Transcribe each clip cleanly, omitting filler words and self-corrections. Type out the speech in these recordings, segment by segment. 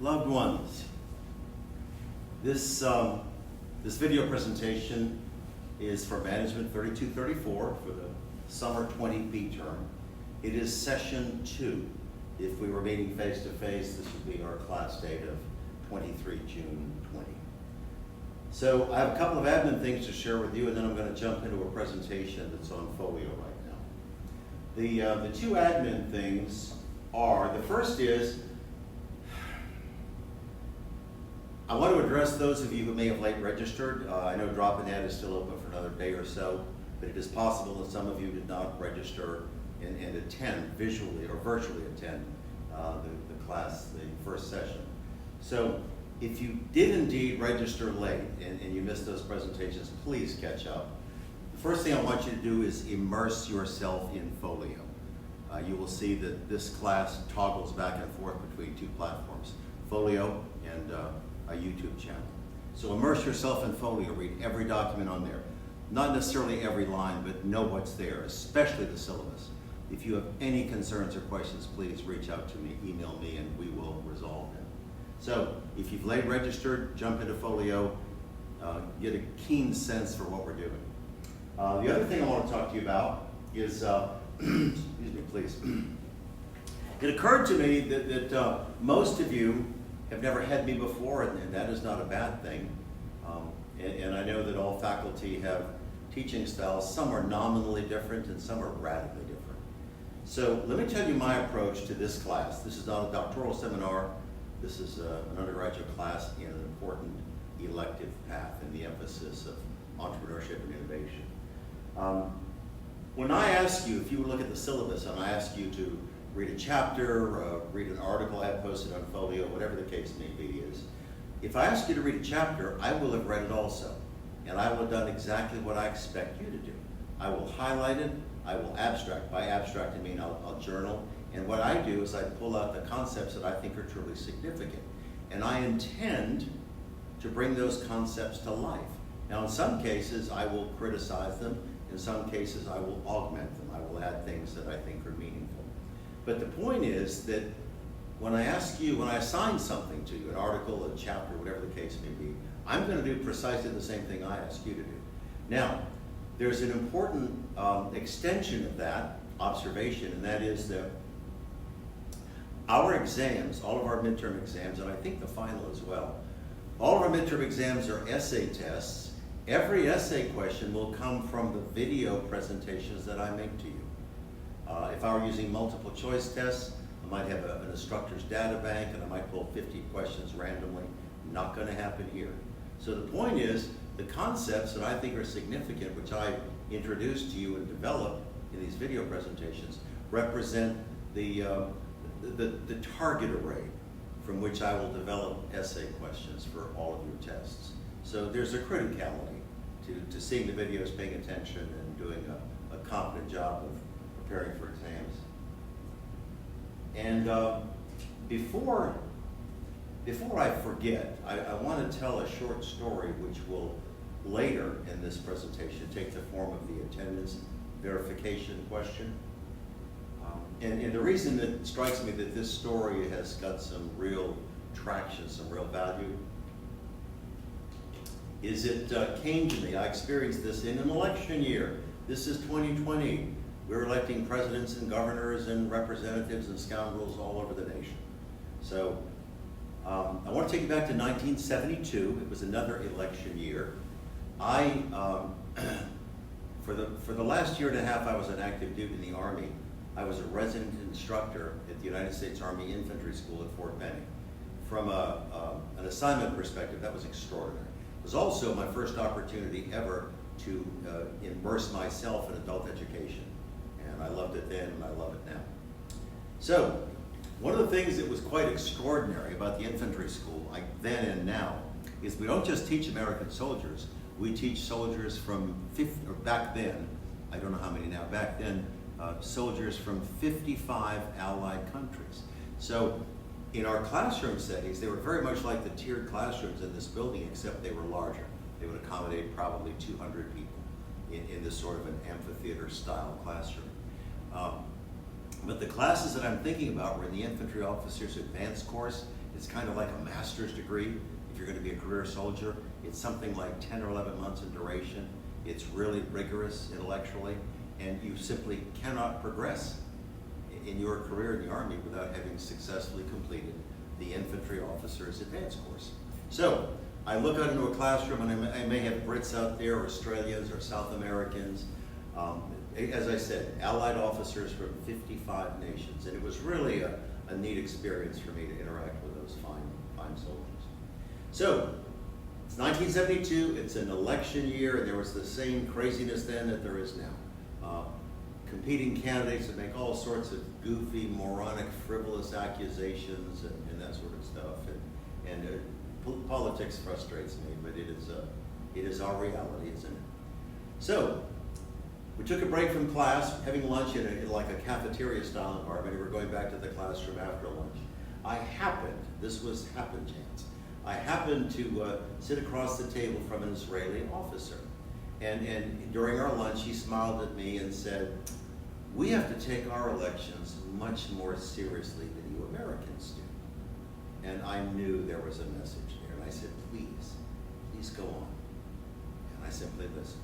Loved ones, this video presentation is for Management 3234 for the summer 20B term. It is session 2. If we were meeting face-to-face, this would be our class date of 23 June 20. So I have a couple of admin things to share with you, and then I'm going to jump into a presentation that's on folio right now. The two admin things are, the first is, I want to address those of you who may have late registered. I know Drop-In-Ad is still open for another day or so, but it is possible that some of you did not register and attend visually or virtually attend the class, the first session. So if you did indeed register late and you missed those presentations, please catch up. The first thing I want you to do is immerse yourself in folio. You will see that this class toggles back and forth between two platforms, folio and a YouTube channel. So immerse yourself in folio, read every document on there. Not necessarily every line, but know what's there, especially the syllabus. If you have any concerns or questions, please reach out to me, email me, and we will resolve them. So if you've late registered, jump into folio, get a keen sense for what we're doing. The other thing I want to talk to you about is, excuse me, please. It occurred to me that most of you have never had me before, and that is not a bad thing. And I know that all faculty have teaching styles. Some are nominally different and some are radically different. So let me tell you my approach to this class. This is not a doctoral seminar. This is an undergraduate class in an important elective path and the emphasis of entrepreneurship and innovation. When I ask you, if you look at the syllabus and I ask you to read a chapter, read an article I have posted on folio, whatever the case may be is, if I ask you to read a chapter, I will have read it also. And I will have done exactly what I expect you to do. I will highlight it, I will abstract. By abstract, I mean I'll journal. And what I do is I pull out the concepts that I think are truly significant. And I intend to bring those concepts to life. Now, in some cases, I will criticize them. In some cases, I will augment them. I will add things that I think are meaningful. But the point is that when I assign something to you, an article, a chapter, whatever the case may be, I'm going to do precisely the same thing I ask you to do. Now, there's an important extension of that observation, and that is that our exams, all of our midterm exams, and I think the final as well, all of our midterm exams are essay tests. Every essay question will come from the video presentations that I make to you. If I were using multiple choice tests, I might have an instructor's data bank and I might pull 50 questions randomly. Not going to happen here. So the point is, the concepts that I think are significant, which I introduce to you and develop in these video presentations, represent the target array from which I will develop essay questions for all of your tests. So there's a criticality to seeing the videos, paying attention, and doing a competent job of preparing for exams. And before I forget, I want to tell a short story which will later in this presentation take the form of the attendance verification question. And the reason that strikes me that this story has got some real traction, some real value, is it came to me. I experienced this in an election year. This is 2020. We're electing presidents and governors and representatives and scoundrels all over the nation. So I want to take you back to 1972. It was another election year. For the last year and a half I was an active duty in the Army, I was a resident instructor at the United States Army Infantry School at Fort Benning. From an assignment perspective, that was extraordinary. It was also my first opportunity ever to immerse myself in adult education. And I loved it then and I love it now. So, one of the things that was quite extraordinary about the infantry school, like then and now, is we don't just teach American soldiers, we teach soldiers from, back then, I don't know how many now, back then, soldiers from 55 allied countries. So in our classroom settings, they were very much like the tiered classrooms in this building, except they were larger. They would accommodate probably 200 people in this sort of an amphitheater style classroom. But the classes that I'm thinking about were in the Infantry Officers Advanced Course It's kind of like a master's degree if you're going to be a career soldier. It's something like 10 or 11 months in duration. It's really rigorous intellectually, and you simply cannot progress in your career in the Army without having successfully completed the Infantry Officer's Advanced course. So I look out into a classroom, and I may have Brits out there, or Australians, or South Americans. As I said, Allied officers from 55 nations, and it was really a neat experience for me to interact with those fine soldiers. So it's 1972, it's an election year, and there was the same craziness then that there is now. Competing candidates that make all sorts of goofy, moronic, frivolous accusations and that sort of stuff. And politics frustrates me, but it is our reality, isn't it? So we took a break from class, having lunch in like a cafeteria style environment, and we're going back to the classroom after lunch. This was happen chance, I happened to sit across the table from an Israeli officer. And during our lunch, he smiled at me and said, "We have to take our elections much more seriously than you Americans do." And I knew there was a message there. And I said, please go on. And I simply listened.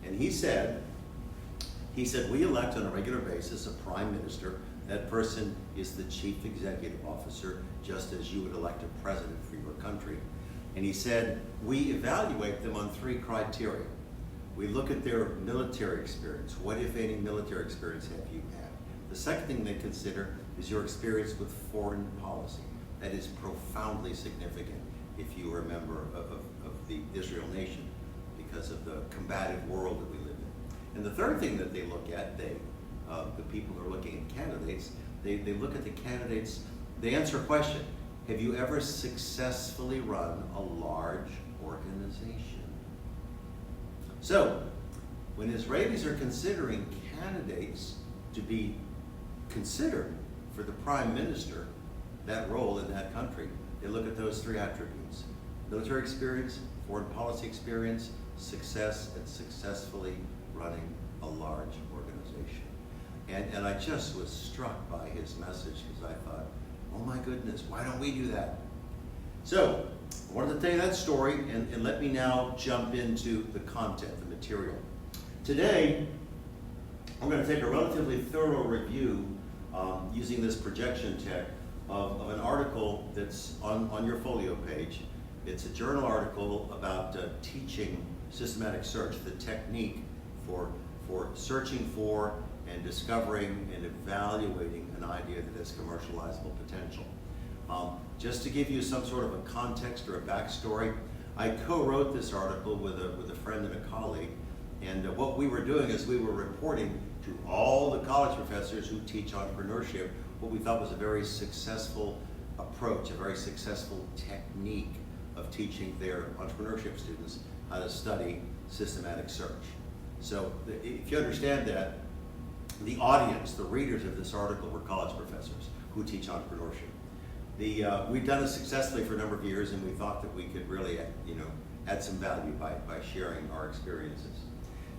And he said, "We elect on a regular basis a prime minister. That person is the chief executive officer, just as you would elect a president for your country." And he said, "We evaluate them on 3 criteria. We look at their military experience. What, if any, military experience have you had? The second thing they consider is your experience with foreign policy. That is profoundly significant if you are a member of the Israel nation, because of the combative world that we live in. And the third thing that they look at, the people who are looking at candidates, they look at the candidates, they answer a question: have you ever successfully run a large organization?" So, when Israelis are considering candidates to be considered for the prime minister, that role in that country, they look at those 3 attributes: military experience, foreign policy experience, success at successfully running a large organization. And I just was struck by his message, because I thought, oh my goodness, why don't we do that? So I wanted to tell you that story, and let me now jump into the content, the material. Today, I'm going to take a relatively thorough review using this projection tech of an article that's on your folio page. It's a journal article about teaching systematic search, the technique for searching for and discovering and evaluating an idea that has commercializable potential. Just to give you some sort of a context or a backstory, I co-wrote this article with a friend and a colleague, and what we were doing is we were reporting to all the college professors who teach entrepreneurship what we thought was a very successful approach, a very successful technique of teaching their entrepreneurship students how to study systematic search. So if you understand that, the audience, the readers of this article, were college professors who teach entrepreneurship. We've done it successfully for a number of years, and we thought that we could really, add some value by sharing our experiences.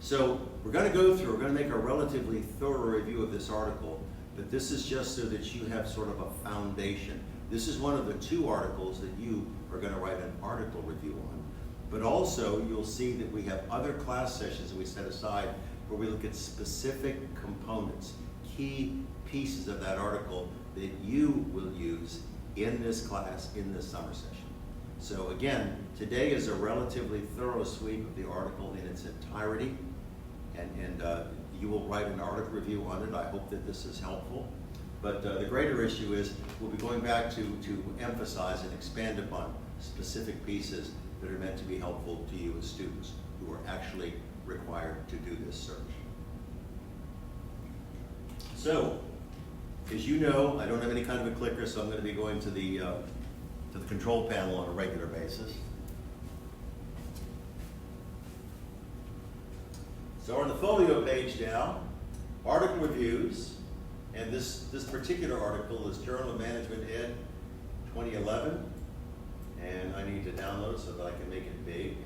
So we're going to make a relatively thorough review of this article, but this is just so that you have sort of a foundation. This is one of the 2 articles that you are going to write an article review on. But also, you'll see that we have other class sessions that we set aside where we look at specific components, key pieces of that article that you will use in this class, in this summer session. So again, today is a relatively thorough sweep of the article in its entirety, and you will write an article review on it. I hope that this is helpful. But the greater issue is we'll be going back to emphasize and expand upon specific pieces that are meant to be helpful to you as students who are actually required to do this search. So, as you know, I don't have any kind of a clicker, so I'm going to be going to the control panel on a regular basis. So on the folio page now, article reviews, and this particular article is Journal of Management Ed 2011, and I need to download so that I can make it big.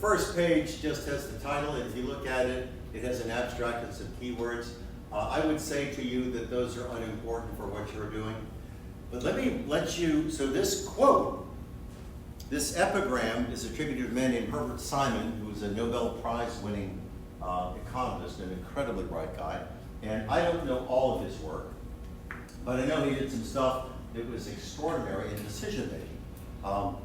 first page just has the title, and if you look at it, it has an abstract and some keywords. I would say to you that those are unimportant for what you're doing. But let me let you, so this quote, this epigram is attributed to a man named Herbert Simon, who was a Nobel Prize winning economist, an incredibly bright guy. And I don't know all of his work, but I know he did some stuff that was extraordinary in decision making.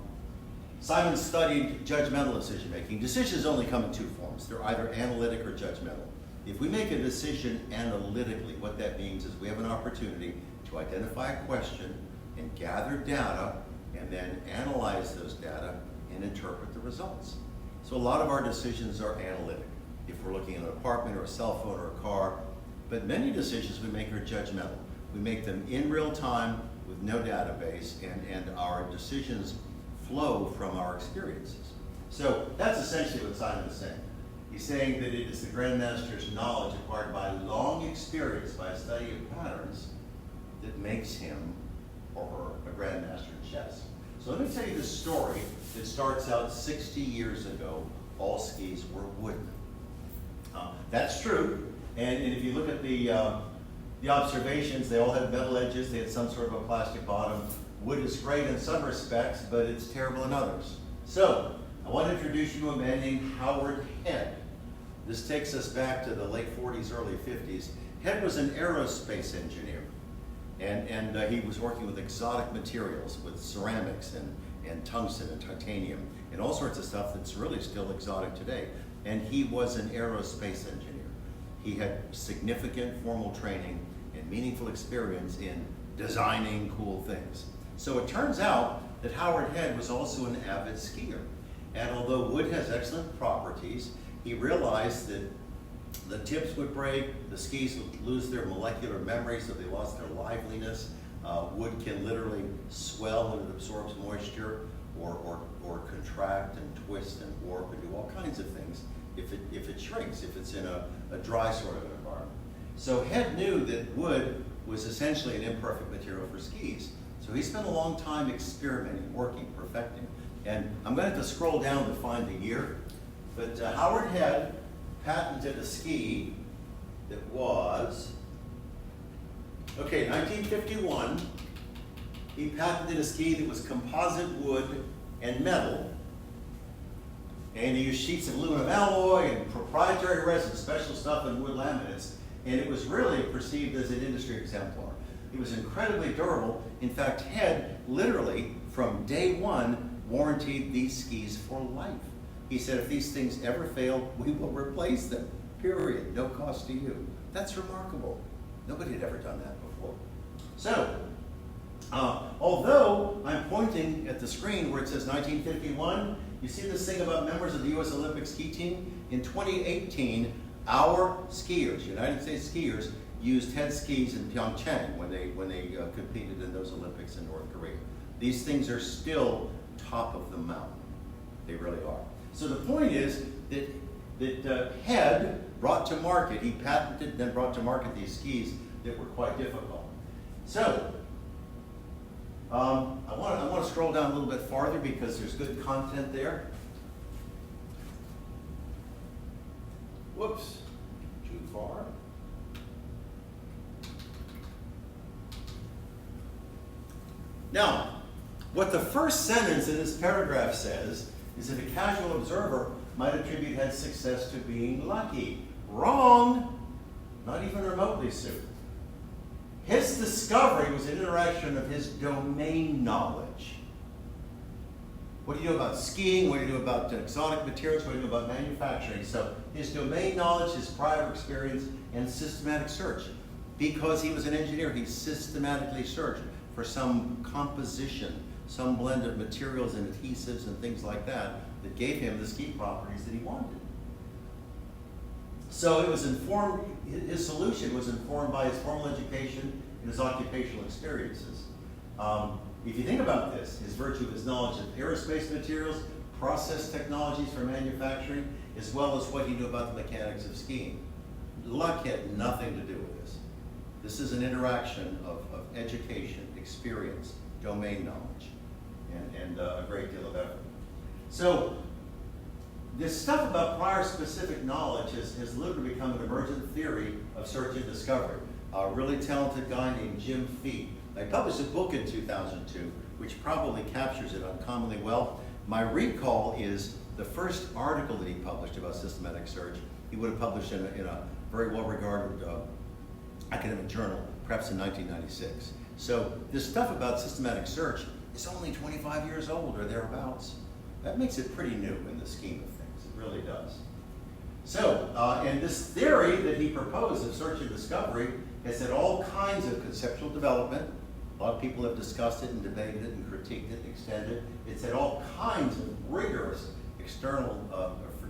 Simon studied judgmental decision making. Decisions only come in two forms. They're either analytic or judgmental. If we make a decision analytically, what that means is we have an opportunity to identify a question and gather data and then analyze those data and interpret the results. So a lot of our decisions are analytic. If we're looking at an apartment or a cell phone or a car, but many decisions we make are judgmental. We make them in real time with no database, and our decisions flow from our experiences. So that's essentially what Simon is saying. He's saying that it is the Grandmaster's knowledge acquired by long experience, by a study of patterns, that makes him or her a Grandmaster in chess. So let me tell you this story that starts out 60 years ago. All skis were wooden. That's true. And if you look at the observations, they all had metal edges. They had some sort of a plastic bottom. Wood is great in some respects, but it's terrible in others. So I want to introduce you to a man named Howard Head. This takes us back to the late 40s, early 50s. Head was an aerospace engineer, and he was working with exotic materials, with ceramics and tungsten and titanium, and all sorts of stuff that's really still exotic today. And he was an aerospace engineer. He had significant formal training and meaningful experience in designing cool things. So it turns out that Howard Head was also an avid skier. And although wood has excellent properties, he realized that the tips would break, the skis would lose their molecular memory, so they lost their liveliness. Wood can literally swell when it absorbs moisture, or contract and twist and warp and do all kinds of things if it shrinks, if it's in a dry sort of environment. So Head knew that wood was essentially an imperfect material for skis. So he spent a long time experimenting, working, perfecting. And I'm going to have to scroll down to find the year, but Howard Head patented a ski that was, 1951, he patented a ski that was composite wood and metal, and he used sheets of aluminum alloy and proprietary resin, special stuff and wood laminates, and it was really perceived as an industry exemplar. It was incredibly durable. In fact, Head literally, from day one, warranted these skis for life. He said, if these things ever fail, we will replace them, period, no cost to you. That's remarkable. Nobody had ever done that before. So, although I'm pointing at the screen where it says 1951, you see this thing about members of the U.S. Olympic ski team? In 2018, our skiers, United States skiers, used Head skis in Pyeongchang when they competed in those Olympics in North Korea. These things are still top of the mountain. They really are. So the point is that Head brought to market, he patented and then brought to market these skis that were quite difficult. So I want to scroll down a little bit farther because there's good content there. Whoops, too far. Now, what the first sentence in this paragraph says is that a casual observer might attribute Head's success to being lucky. Wrong, not even remotely so. His discovery was an interaction of his domain knowledge. What do you know about skiing? What do you know about exotic materials? What do you know about manufacturing? So his domain knowledge, his prior experience, and systematic search. Because he was an engineer, he systematically searched for some composition, some blend of materials and adhesives and things like that gave him the ski properties that he wanted. So it was informed, his solution was informed by his formal education and his occupational experiences. If you think about this, his virtue of his knowledge of aerospace materials, process technologies for manufacturing, as well as what he knew about the mechanics of skiing. Luck had nothing to do with this. This is an interaction of education, experience, domain knowledge, and a great deal of effort. So this stuff about prior specific knowledge has literally become an emergent theory of search and discovery. A really talented guy named Mgmt. I published a book in 2002, which probably captures it uncommonly well. My recall is the first article that he published about systematic search, he would have published in a very well-regarded academic journal, perhaps in 1996. So this stuff about systematic search is only 25 years old or thereabouts. That makes it pretty new in the scheme of things. It really does. So, and this theory that he proposed of search and discovery has had all kinds of conceptual development. A lot of people have discussed it and debated it and critiqued it and extended it. It's had all kinds of rigorous external,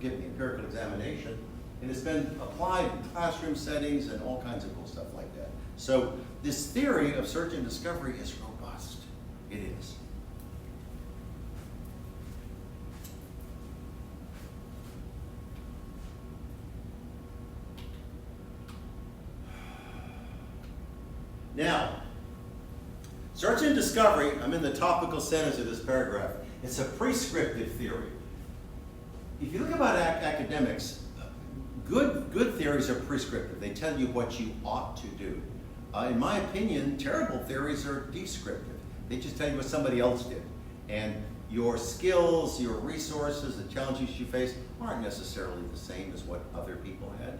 empirical examination, and it's been applied in classroom settings and all kinds of cool stuff like that. So this theory of search and discovery is robust. It is. Now, search and discovery, I'm in the topical sentence of this paragraph. It's a prescriptive theory. If you look about academics, good theories are prescriptive. They tell you what you ought to do. In my opinion, terrible theories are descriptive. They just tell you what somebody else did. And your skills, your resources, the challenges you face aren't necessarily the same as what other people had.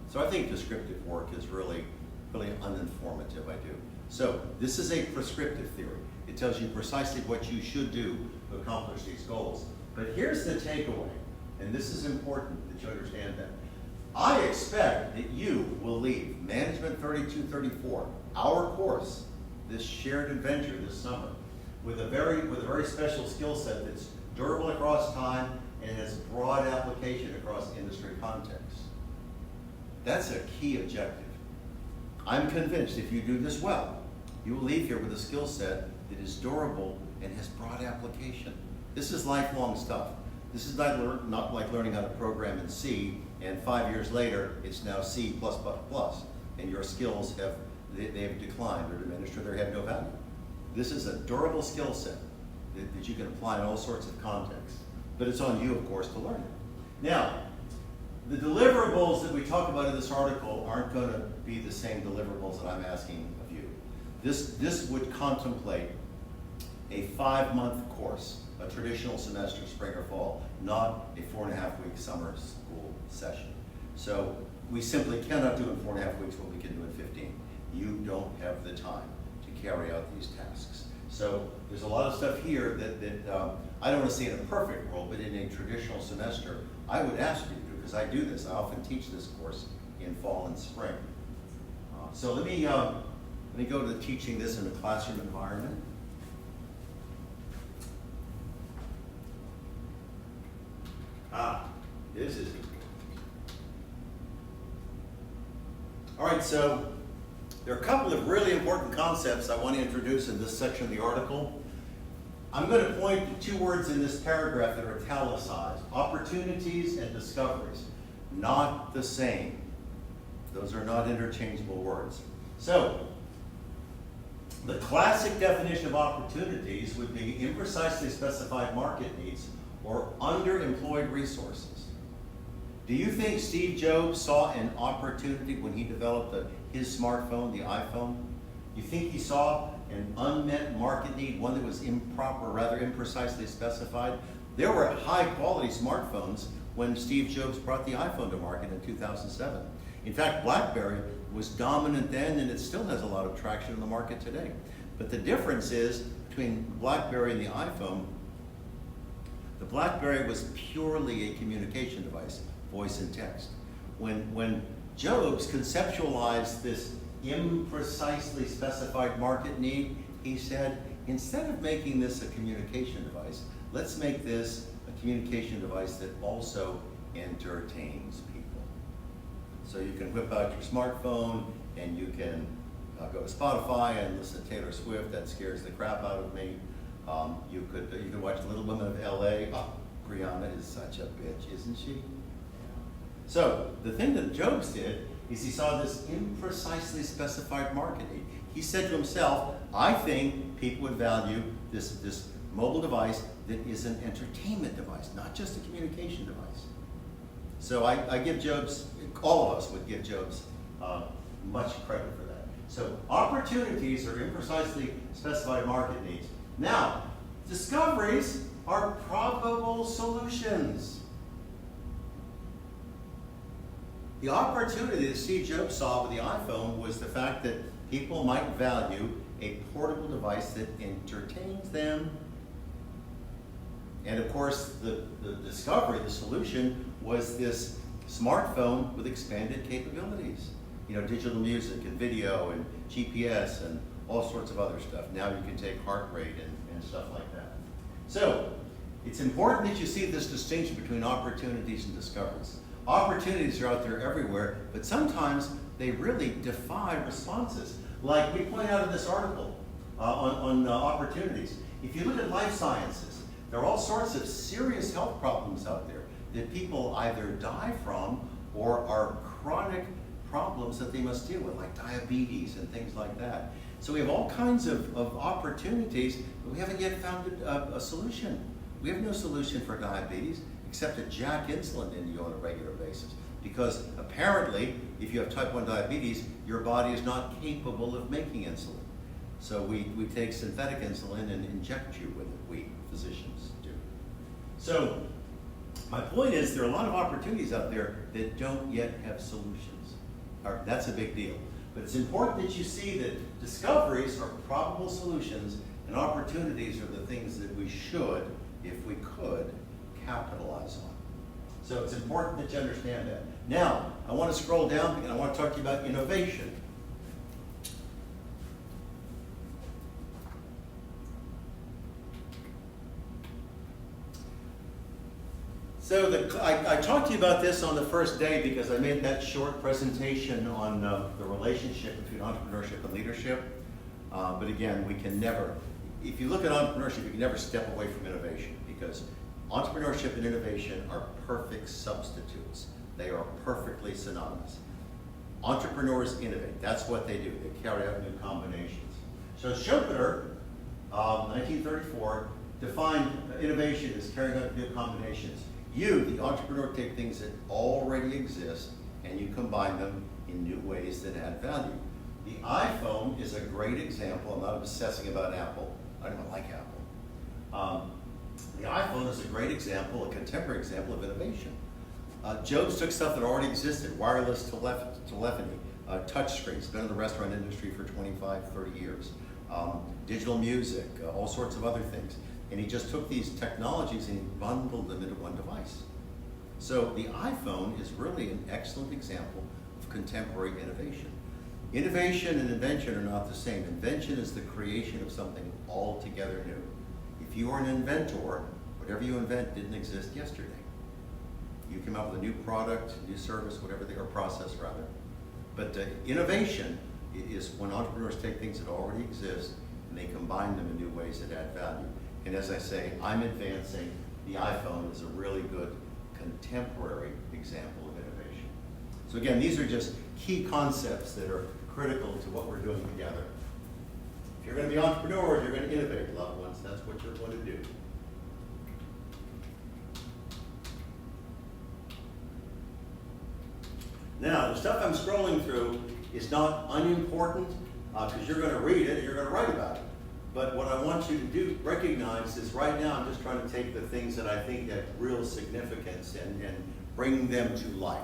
So I think descriptive work is really uninformative, I do. So this is a prescriptive theory. It tells you precisely what you should do to accomplish these goals. But here's the takeaway, and this is important that you understand that. I expect that you will leave Management 3234, our course, this shared adventure this summer, with a very special skill set that's durable across time and has broad application across industry contexts. That's a key objective. I'm convinced if you do this well, you will leave here with a skill set that is durable and has broad application. This is lifelong stuff. This is not like learning how to program in C, and 5 years later, it's now C++, and your skills have declined or diminished or they have no value. This is a durable skill set that you can apply in all sorts of contexts. But it's on you, of course, to learn it. Now, the deliverables that we talk about in this article aren't going to be the same deliverables that I'm asking of you. This would contemplate a 5-month course, a traditional semester, spring or fall, not a 4.5-week summer school session. So we simply cannot do in 4.5 weeks what we can do in 15. You don't have the time to carry out these tasks. So there's a lot of stuff here that I don't want to see in a perfect world, but in a traditional semester, I would ask you to do, because I do this. I often teach this course in fall and spring. So let me go to teaching this in a classroom environment. This is important. All right, so there are a couple of really important concepts I want to introduce in this section of the article. I'm going to point to 2 words in this paragraph that are italicized: opportunities and discoveries. Not the same. Those are not interchangeable words. So, the classic definition of opportunities would be imprecisely specified market needs or underemployed resources. Do you think Steve Jobs saw an opportunity when he developed his smartphone, the iPhone? You think he saw an unmet market need, one that was improper, rather imprecisely specified? There were high-quality smartphones when Steve Jobs brought the iPhone to market in 2007. In fact, BlackBerry was dominant then, and it still has a lot of traction in the market today. But the difference is, between BlackBerry and the iPhone, the BlackBerry was purely a communication device, voice and text. When Jobs conceptualized this imprecisely specified market need, he said, instead of making this a communication device, let's make this a communication device that also entertains people. So you can whip out your smartphone and you can go to Spotify and listen to Taylor Swift. That scares the crap out of me. You could watch Little Women of L.A. Oh, Brianna is such a bitch, isn't she? Yeah. So the thing that Jobs did is he saw this imprecisely specified market need. He said to himself, I think people would value this mobile device that is an entertainment device, not just a communication device. So I give Jobs, all of us would give Jobs much credit for that. So opportunities are imprecisely specified market needs. Now, discoveries are probable solutions. The opportunity that Steve Jobs saw with the iPhone was the fact that people might value a portable device that entertains them. And of course, the discovery, the solution, was this smartphone with expanded capabilities. You know, digital music and video and GPS and all sorts of other stuff. Now you can take heart rate and stuff like that. So, it's important that you see this distinction between opportunities and discoveries. Opportunities are out there everywhere, but sometimes they really defy responses. Like we point out in this article on opportunities. If you look at life sciences, there are all sorts of serious health problems out there that people either die from or are chronic problems that they must deal with, like diabetes and things like that. So we have all kinds of opportunities, but we haven't yet found a solution. We have no solution for diabetes except to jack insulin into you on a regular basis. Because apparently, if you have type 1 diabetes, your body is not capable of making insulin. So we take synthetic insulin and inject you with it, we physicians do. So my point is there are a lot of opportunities out there that don't yet have solutions. That's a big deal. But it's important that you see that discoveries are probable solutions and opportunities are the things that we should, if we could, capitalize on. So it's important that you understand that. Now, I want to scroll down and I want to talk to you about innovation. So I talked to you about this on the first day because I made that short presentation on the relationship between entrepreneurship and leadership. But again, we can never, if you look at entrepreneurship, you can never step away from innovation because entrepreneurship and innovation are perfect substitutes. They are perfectly synonymous. Entrepreneurs innovate. That's what they do. They carry out new combinations. So Schopenhauer, 1934, defined innovation as carrying out new combinations. You, the entrepreneur, take things that already exist and you combine them in new ways that add value. The iPhone is a great example. I'm not obsessing about Apple. I don't like Apple. The iPhone is a great example, a contemporary example of innovation. Jobs took stuff that already existed, wireless telephony, touchscreens, been in the restaurant industry for 25, 30 years, digital music, all sorts of other things. And he just took these technologies and he bundled them into one device. So the iPhone is really an excellent example of contemporary innovation. Innovation and invention are not the same. Invention is the creation of something altogether new. If you are an inventor, whatever you invent didn't exist yesterday. You came up with a new product, new service, whatever or process rather. But innovation is when entrepreneurs take things that already exist and they combine them in new ways that add value. And as I say, I'm advancing. The iPhone is a really good contemporary example of innovation. So again, these are just key concepts that are critical to what we're doing together. If you're going to be entrepreneurs, you're going to innovate, loved ones. That's what you're going to do. Now, the stuff I'm scrolling through is not unimportant because you're going to read it and you're going to write about it. But what I want you to do, recognize is right now I'm just trying to take the things that I think have real significance and bring them to life.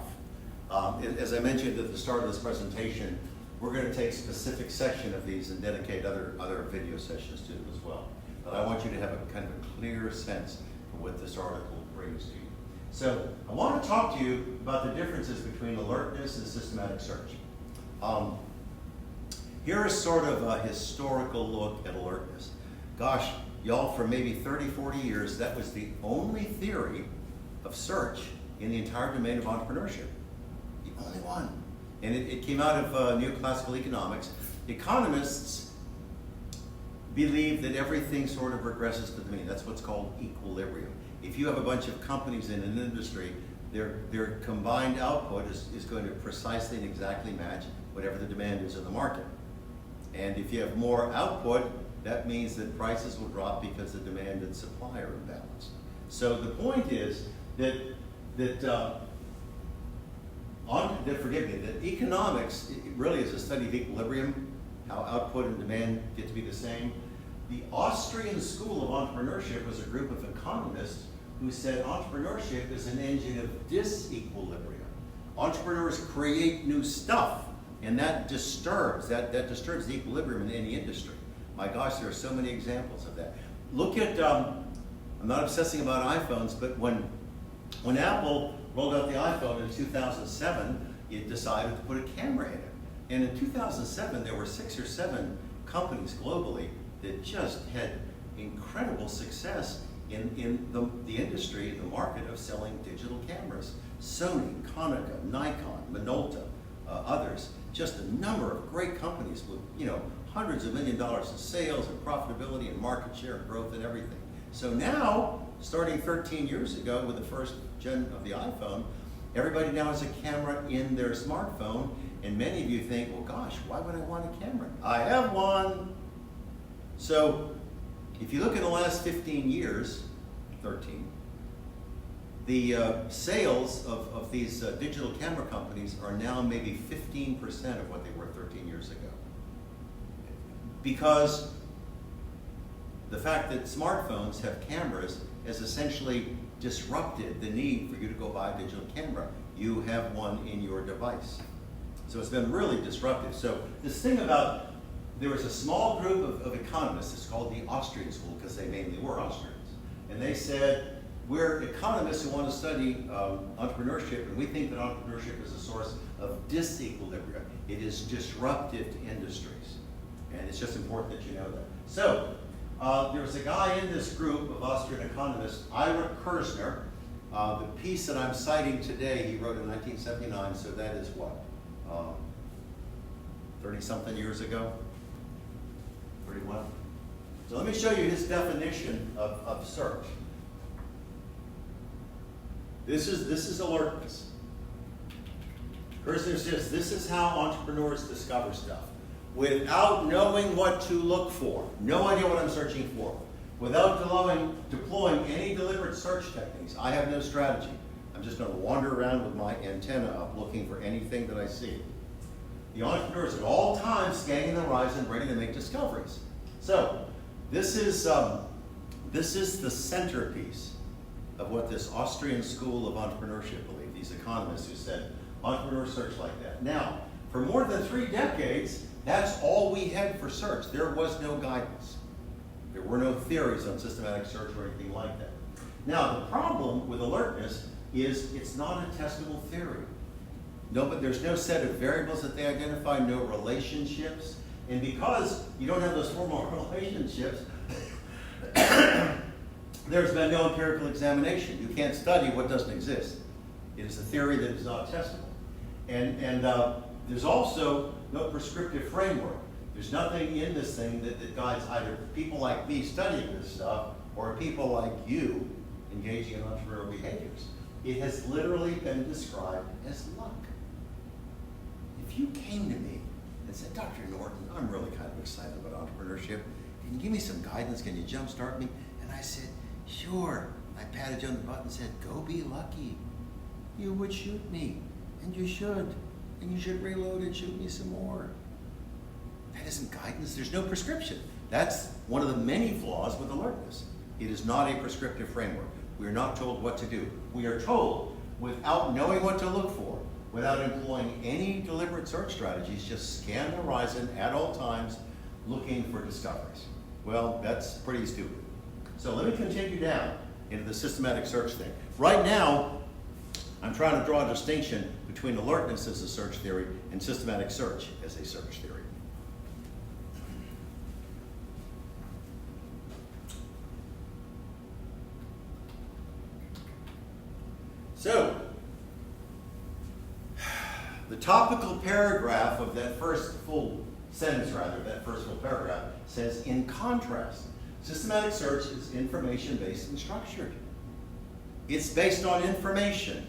As I mentioned at the start of this presentation, we're going to take a specific section of these and dedicate other video sessions to them as well. But I want you to have a kind of a clear sense for what this article brings to you. So I want to talk to you about the differences between alertness and systematic search. Here is sort of a historical look at alertness. Gosh, y'all, for maybe 30, 40 years, that was the only theory of search in the entire domain of entrepreneurship. The only one. And it came out of neoclassical economics. Economists believe that everything sort of regresses to the mean. That's what's called equilibrium. If you have a bunch of companies in an industry, their combined output is going to precisely and exactly match whatever the demand is in the market. And if you have more output, that means that prices will drop because the demand and supply are imbalanced. So the point is that economics really is a study of equilibrium, how output and demand get to be the same. The Austrian School of Entrepreneurship was a group of economists who said entrepreneurship is an engine of disequilibrium. Entrepreneurs create new stuff, and that disturbs the equilibrium in any industry. My gosh, there are so many examples of that. Look at, I'm not obsessing about iPhones, but when Apple rolled out the iPhone in 2007, it decided to put a camera in it. And in 2007, there were 6 or 7 companies globally that just had incredible success in the industry, the market of selling digital cameras. Sony, Konica, Nikon, Minolta, others. Just a number of great companies with, hundreds of $1 million in sales and profitability and market share growth and everything. So now, starting 13 years ago with the first gen of the iPhone, everybody now has a camera in their smartphone, and many of you think, well gosh, why would I want a camera? I have one. So if you look at the last 15 years, 13, the sales of these digital camera companies are now maybe 15% of what they were 13 years ago. Because the fact that smartphones have cameras has essentially disrupted the need for you to go buy a digital camera. You have one in your device. So it's been really disruptive. So this thing about, there was a small group of economists, it's called the Austrian School because they mainly were Austrians, and they said, we're economists who want to study entrepreneurship, and we think that entrepreneurship is a source of disequilibrium. It is disruptive to industries, and it's just important that you know that. So there was a guy in this group of Austrian economists, Ira Kerzner. The piece that I'm citing today, he wrote in 1979, so that is what, 30-something years ago? 31? So let me show you his definition of search. This is alertness. Kerzner says this is how entrepreneurs discover stuff. Without knowing what to look for, no idea what I'm searching for, without deploying any deliberate search techniques, I have no strategy. I'm just going to wander around with my antenna up looking for anything that I see. The entrepreneur is at all times scanning the horizon, ready to make discoveries. So this is the centerpiece of what this Austrian School of Entrepreneurship believed, these economists who said entrepreneurs search like that. Now, for more than 3 decades, that's all we had for search. There was no guidance. There were no theories on systematic search or anything like that. Now, the problem with alertness is it's not a testable theory. No, but there's no set of variables that they identify, no relationships. And because you don't have those formal relationships, there's been no empirical examination. You can't study what doesn't exist. It is a theory that is not testable. And there's also no prescriptive framework. There's nothing in this thing that guides either people like me studying this stuff or people like you engaging in entrepreneurial behaviors. It has literally been described as luck. If you came to me and said, Dr. Norton, I'm really kind of excited about entrepreneurship. Can you give me some guidance? Can you jumpstart me? And I said, sure. I patted you on the butt and said, go be lucky. You would shoot me, and you should. And you should reload and shoot me some more. That isn't guidance. There's no prescription. That's one of the many flaws with alertness. It is not a prescriptive framework. We are not told what to do. We are told, without knowing what to look for, without employing any deliberate search strategies, just scan the horizon at all times, looking for discoveries. Well, that's pretty stupid. So let me continue down into the systematic search thing. Right now, I'm trying to draw a distinction between alertness as a search theory and systematic search as a search theory. So, the topical paragraph of that first full sentence, that first full paragraph, says, in contrast, systematic search is information-based and structured. It's based on information,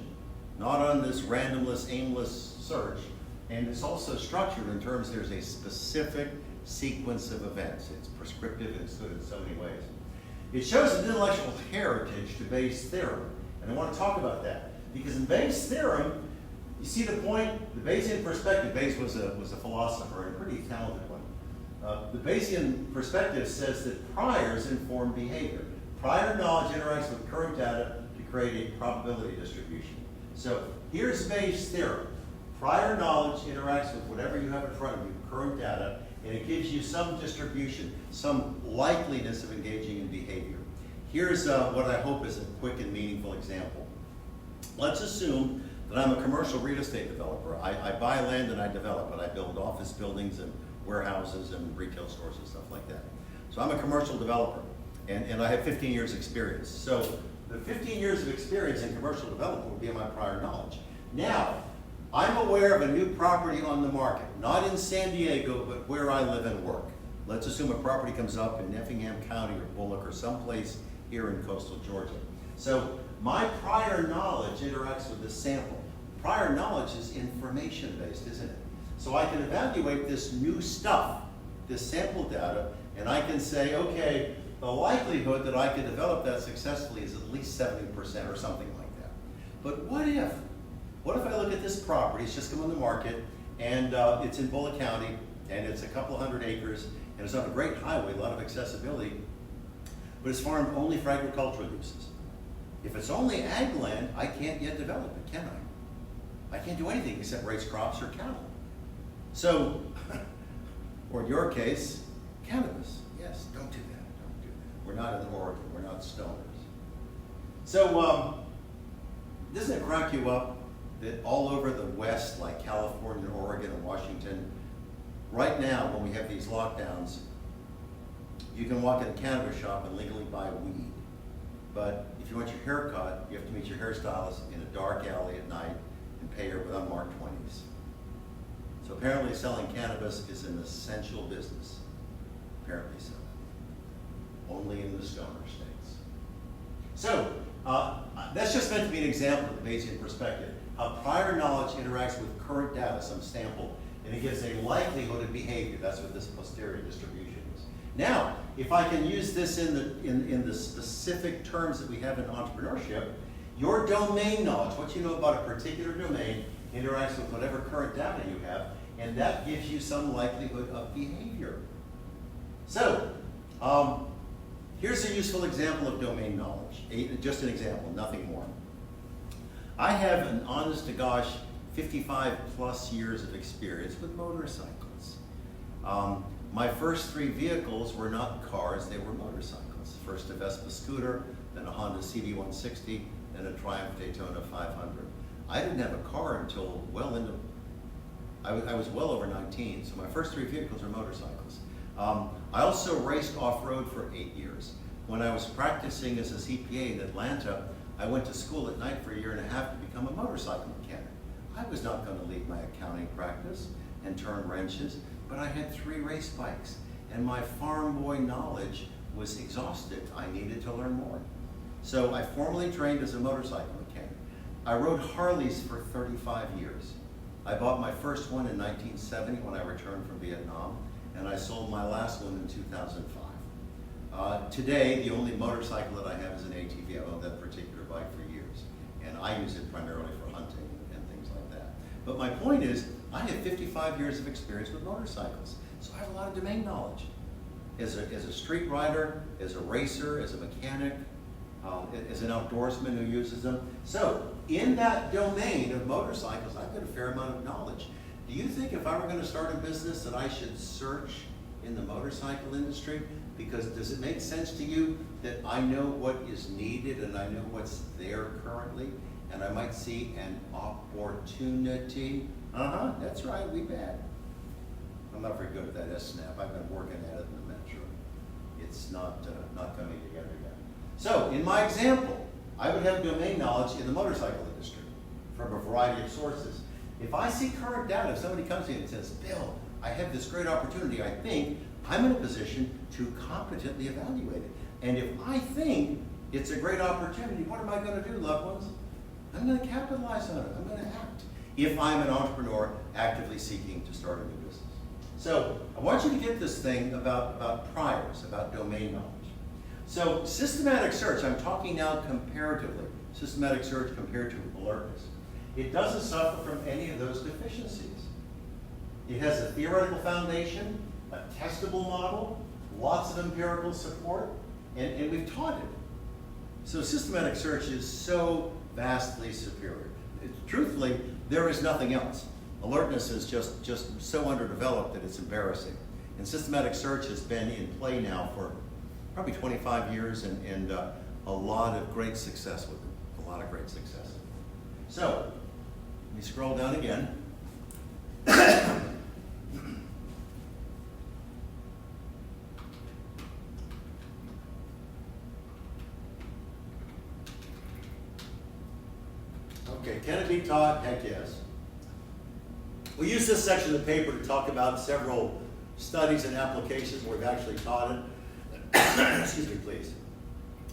not on this randomless, aimless search. And it's also structured in terms there's a specific sequence of events. It's prescriptive and it's good in so many ways. It shows an intellectual heritage to Bayes' theorem, and I want to talk about that. Because in Bayes' theorem, you see the point, the Bayesian perspective. Bayes was a philosopher and a pretty talented one. The Bayesian perspective says that priors inform behavior. Prior knowledge interacts with current data to create a probability distribution. So here's Bayes' theorem. Prior knowledge interacts with whatever you have in front of you, current data, and it gives you some distribution, some likeliness of engaging in behavior. Here's what I hope is a quick and meaningful example. Let's assume that I'm a commercial real estate developer. I buy land and I develop it. I build office buildings and warehouses and retail stores and stuff like that. So I'm a commercial developer, and I have 15 years experience. So the 15 years of experience in commercial development would be my prior knowledge. Now, I'm aware of a new property on the market, not in San Diego, but where I live and work. Let's assume a property comes up in Effingham County or Bullock or someplace here in coastal Georgia. So my prior knowledge interacts with the sample. Prior knowledge is information-based, isn't it? So I can evaluate this new stuff, this sample data, and I can say, okay, the likelihood that I could develop that successfully is at least 70% or something like that. But what if I look at this property, it's just come on the market, and it's in Bullock County, and it's a couple hundred acres, and it's on a great highway, a lot of accessibility, but it's farmed only for agricultural uses. If it's only ag land, I can't yet develop it, can I? I can't do anything except raise crops or cattle. So, or in your case, cannabis. Yes, don't do that, don't do that. We're not in Oregon, we're not stoners. So, doesn't it crack you up that all over the West, like California, Oregon, and Washington, right now when we have these lockdowns, you can walk in a cannabis shop and legally buy weed. But if you want your hair cut, you have to meet your hairstylist in a dark alley at night and pay her with unmarked 20s. So apparently selling cannabis is an essential business. Apparently so. Only in the stoner states. So that's just meant to be an example of the Bayesian perspective. How prior knowledge interacts with current data, some sample, and it gives a likelihood of behavior. That's what this posterior distribution is. Now, if I can use this in the specific terms that we have in entrepreneurship, your domain knowledge, what you know about a particular domain, interacts with whatever current data you have, and that gives you some likelihood of behavior. So, here's a useful example of domain knowledge. Just an example, nothing more. I have an honest to gosh 55 plus years of experience with motorcycles. My first 3 vehicles were not cars, they were motorcycles. First a Vespa scooter, then a Honda CD160, then a Triumph Daytona 500. I didn't have a car until I was well over 19, so my first 3 vehicles were motorcycles. I also raced off-road for 8 years. When I was practicing as a CPA in Atlanta, I went to school at night for 1.5 years to become a motorcycle mechanic. I was not going to leave my accounting practice and turn wrenches, but I had 3 race bikes, and my farm boy knowledge was exhausted. I needed to learn more. So I formally trained as a motorcycle mechanic. I rode Harleys for 35 years. I bought my first one in 1970 when I returned from Vietnam, and I sold my last one in 2005. Today, the only motorcycle that I have is an ATV. I've owned that particular bike for years, and I use it primarily for hunting and things like that. But my point is, I have 55 years of experience with motorcycles, so I have a lot of domain knowledge. As a street rider, as a racer, as a mechanic, as an outdoorsman who uses them. So, in that domain of motorcycles, I've got a fair amount of knowledge. Do you think if I were going to start a business that I should search in the motorcycle industry? Because does it make sense to you that I know what is needed and I know what's there currently, and I might see an opportunity? That's right, we bet. I'm not very good at that S-snap. I've been working at it in the metro. It's not coming together yet. So, in my example, I would have domain knowledge in the motorcycle industry from a variety of sources. If I see current data, if somebody comes to me and says, Bill, I have this great opportunity, I think I'm in a position to competently evaluate it. And if I think it's a great opportunity, what am I going to do, loved ones? I'm going to capitalize on it. I'm going to act. If I'm an entrepreneur actively seeking to start a new business. So I want you to get this thing about priors, about domain knowledge. So systematic search, I'm talking now comparatively, systematic search compared to alertness. It doesn't suffer from any of those deficiencies. It has a theoretical foundation, a testable model, lots of empirical support, and we've taught it. So systematic search is so vastly superior. Truthfully, there is nothing else. Alertness is just so underdeveloped that it's embarrassing. And systematic search has been in play now for probably 25 years and a lot of great success with it, a lot of great success. So, let me scroll down again. Okay, can it be taught? Heck yes. We use this section of the paper to talk about several studies and applications where we've actually taught it. Excuse me, please.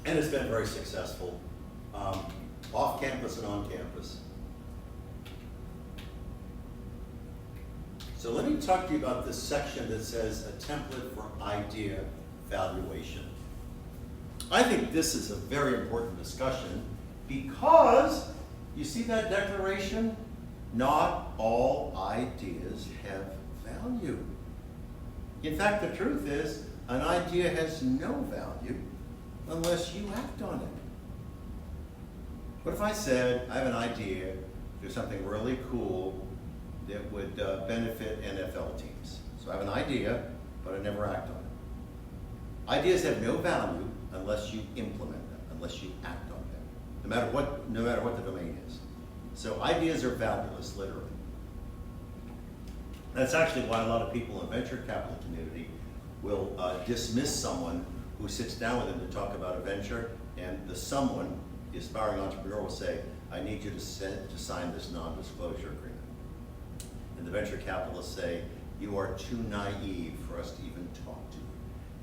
And it's been very successful, off campus and on campus. So let me talk to you about this section that says a template for idea valuation. I think this is a very important discussion because you see that declaration? Not all ideas have value. In fact, the truth is, an idea has no value unless you act on it. What if I said, I have an idea to do something really cool that would benefit NFL teams? So I have an idea, but I never act on it. Ideas have no value unless you implement them, unless you act on them, no matter what the domain is. So ideas are valueless, literally. That's actually why a lot of people in the venture capital community will dismiss someone who sits down with them to talk about a venture, and the someone, the aspiring entrepreneur, will say, I need you to sign this non-disclosure agreement. And the venture capitalists say, you are too naive for us to even talk to you.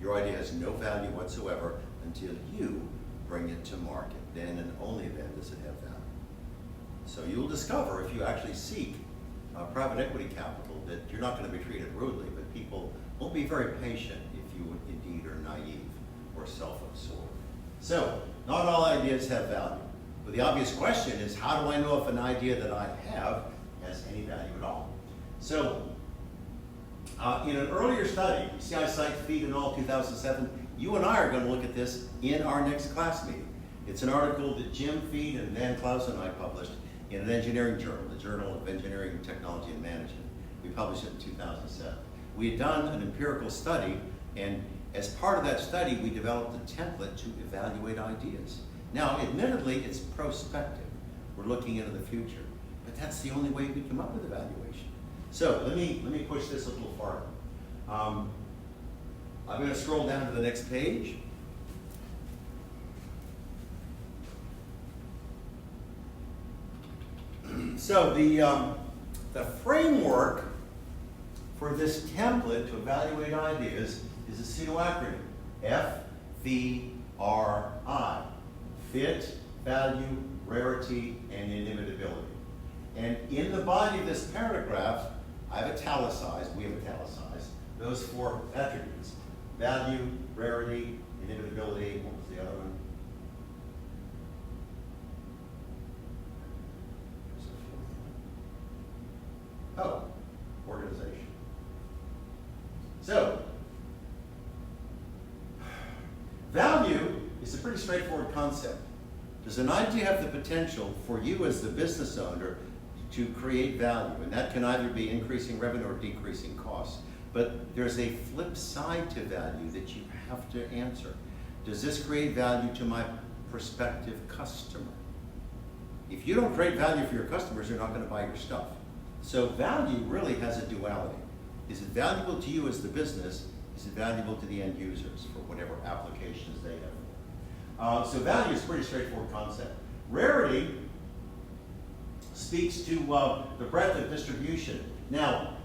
Your idea has no value whatsoever until you bring it to market. Then and only then does it have value. So you'll discover, if you actually seek private equity capital, that you're not going to be treated rudely, but people won't be very patient if you indeed are naive or self-absorbed. So, not all ideas have value. But the obvious question is, how do I know if an idea that I have has any value at all? So, in an earlier study, you see I cite Feed and all 2007, you and I are going to look at this in our next class meeting. It's an article that Jim Feed and Nan Klaus and I published in an engineering journal, the Journal of Engineering, Technology, and Management. We published it in 2007. We had done an empirical study, and as part of that study, we developed a template to evaluate ideas. Now, admittedly, it's prospective. We're looking into the future, but that's the only way we come up with evaluation. So let me push this a little farther. I'm going to scroll down to the next page. So the framework for this template to evaluate ideas is a pseudo-acronym, FVRI, fit, value, rarity, and inimitability. And in the body of this paragraph, I've italicized, we have italicized, those four attributes: value, rarity, inimitability. What was the other one? Oh, organization. So, value is a pretty straightforward concept. Does an idea have the potential for you as the business owner to create value? And that can either be increasing revenue or decreasing costs. But there's a flip side to value that you have to answer. Does this create value to my prospective customer? If you don't create value for your customers, they're not going to buy your stuff. So value really has a duality. Is it valuable to you as the business? Is it valuable to the end users for whatever applications they have? So value is a pretty straightforward concept. Rarity speaks to the breadth of distribution. Now,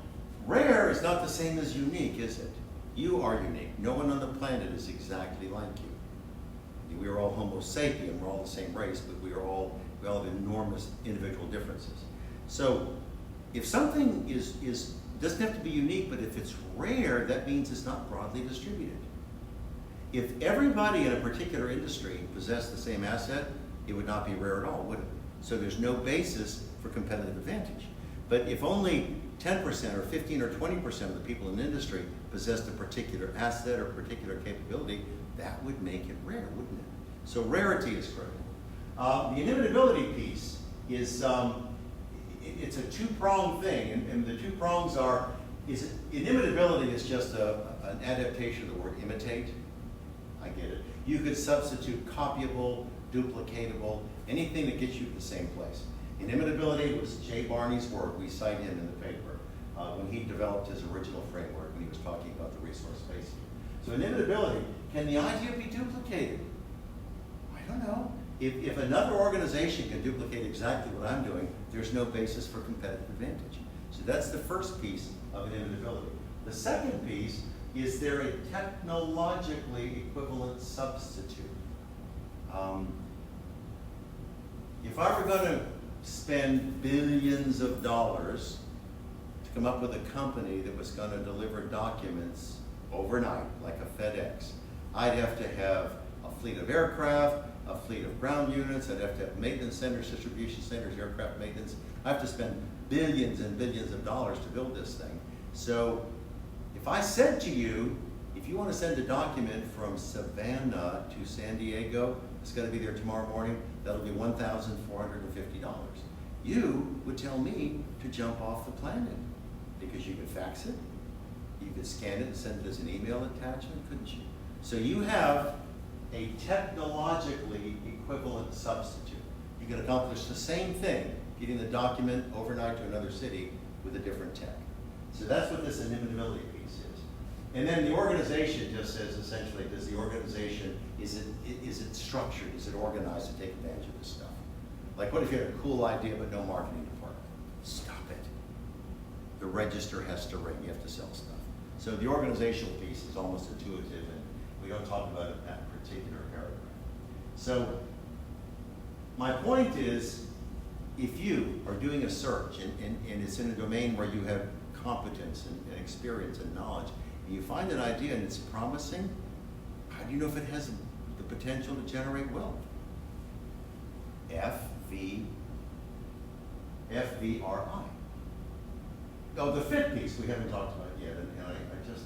rare is not the same as unique, is it? You are unique. No one on the planet is exactly like you. We are all Homo sapien, we're all the same race, but we all have enormous individual differences. So if something is It doesn't have to be unique, but if it's rare, that means it's not broadly distributed. If everybody in a particular industry possessed the same asset, it would not be rare at all, would it? So there's no basis for competitive advantage. But if only 10% or 15 or 20% of the people in the industry possessed a particular asset or particular capability, that would make it rare, wouldn't it? So rarity is critical. The inimitability piece is, it's a two-pronged thing, and the two prongs are, inimitability is just an adaptation of the word imitate. I get it. You could substitute copyable, duplicatable, anything that gets you to the same place. Inimitability was Jay Barney's work. We cite him in the paper when he developed his original framework when he was talking about the resource space. So inimitability, can the idea be duplicated? I don't know. If another organization can duplicate exactly what I'm doing, there's no basis for competitive advantage. So that's the first piece of inimitability. The second piece, is there a technologically equivalent substitute? If I were going to spend billions of dollars to come up with a company that was going to deliver documents overnight, like a FedEx, I'd have to have a fleet of aircraft, a fleet of ground units, I'd have to have maintenance centers, distribution centers, aircraft maintenance. I have to spend billions and billions of dollars to build this thing. So if I said to you, if you want to send a document from Savannah to San Diego, it's going to be there tomorrow morning, that'll be $1,450. You would tell me to jump off the planet because you could fax it, you could scan it and send it as an email attachment, couldn't you? So you have a technologically equivalent substitute. You can accomplish the same thing, getting the document overnight to another city with a different tech. So that's what this inimitability piece is. And then the organization just says essentially, does the organization, is it structured, is it organized to take advantage of this stuff? Like what if you had a cool idea but no marketing department? Stop it. The register has to ring, you have to sell stuff. So the organizational piece is almost intuitive, and we don't talk about it in that particular paragraph. So my point is, if you are doing a search and it's in a domain where you have competence and experience and knowledge, and you find an idea and it's promising, how do you know if it has the potential to generate wealth? FVRI. Oh, the fit piece we haven't talked about yet, and I just,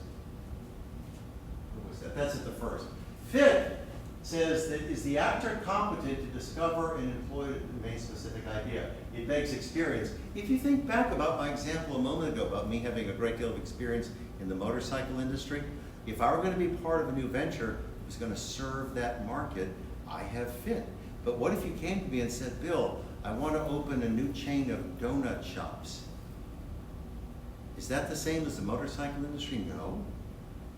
what was that? That's at the first. Fit says that is the actor competent to discover and employ a domain-specific idea? It begs experience. If you think back about my example a moment ago about me having a great deal of experience in the motorcycle industry, if I were going to be part of a new venture that was going to serve that market, I have fit. But what if you came to me and said, Bill, I want to open a new chain of donut shops. Is that the same as the motorcycle industry? No.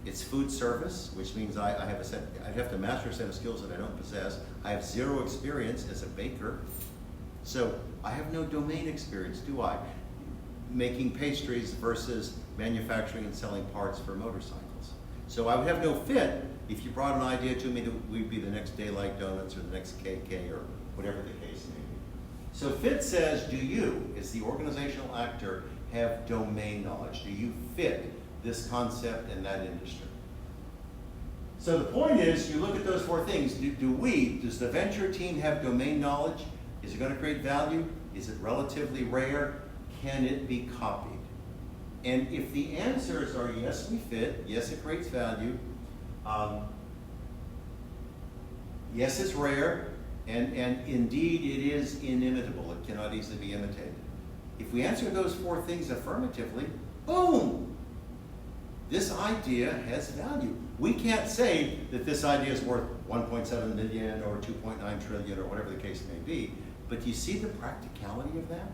It's food service, which means I'd have to master a set of skills that I don't possess. I have zero experience as a baker. So I have no domain experience, do I? Making pastries versus manufacturing and selling parts for motorcycles. So I would have no fit if you brought an idea to me that we'd be the next Daylight Donuts or the next KK or whatever the case may be. So fit says, do you, as the organizational actor, have domain knowledge? Do you fit this concept in that industry? So the point is, you look at those four things. Does the venture team have domain knowledge? Is it going to create value? Is it relatively rare? Can it be copied? And if the answers are yes, we fit, yes, it creates value, yes, it's rare, and indeed it is inimitable. It cannot easily be imitated. If we answer those four things affirmatively, boom! This idea has value. We can't say that this idea is worth 1.7 million or 2.9 trillion or whatever the case may be, but do you see the practicality of that?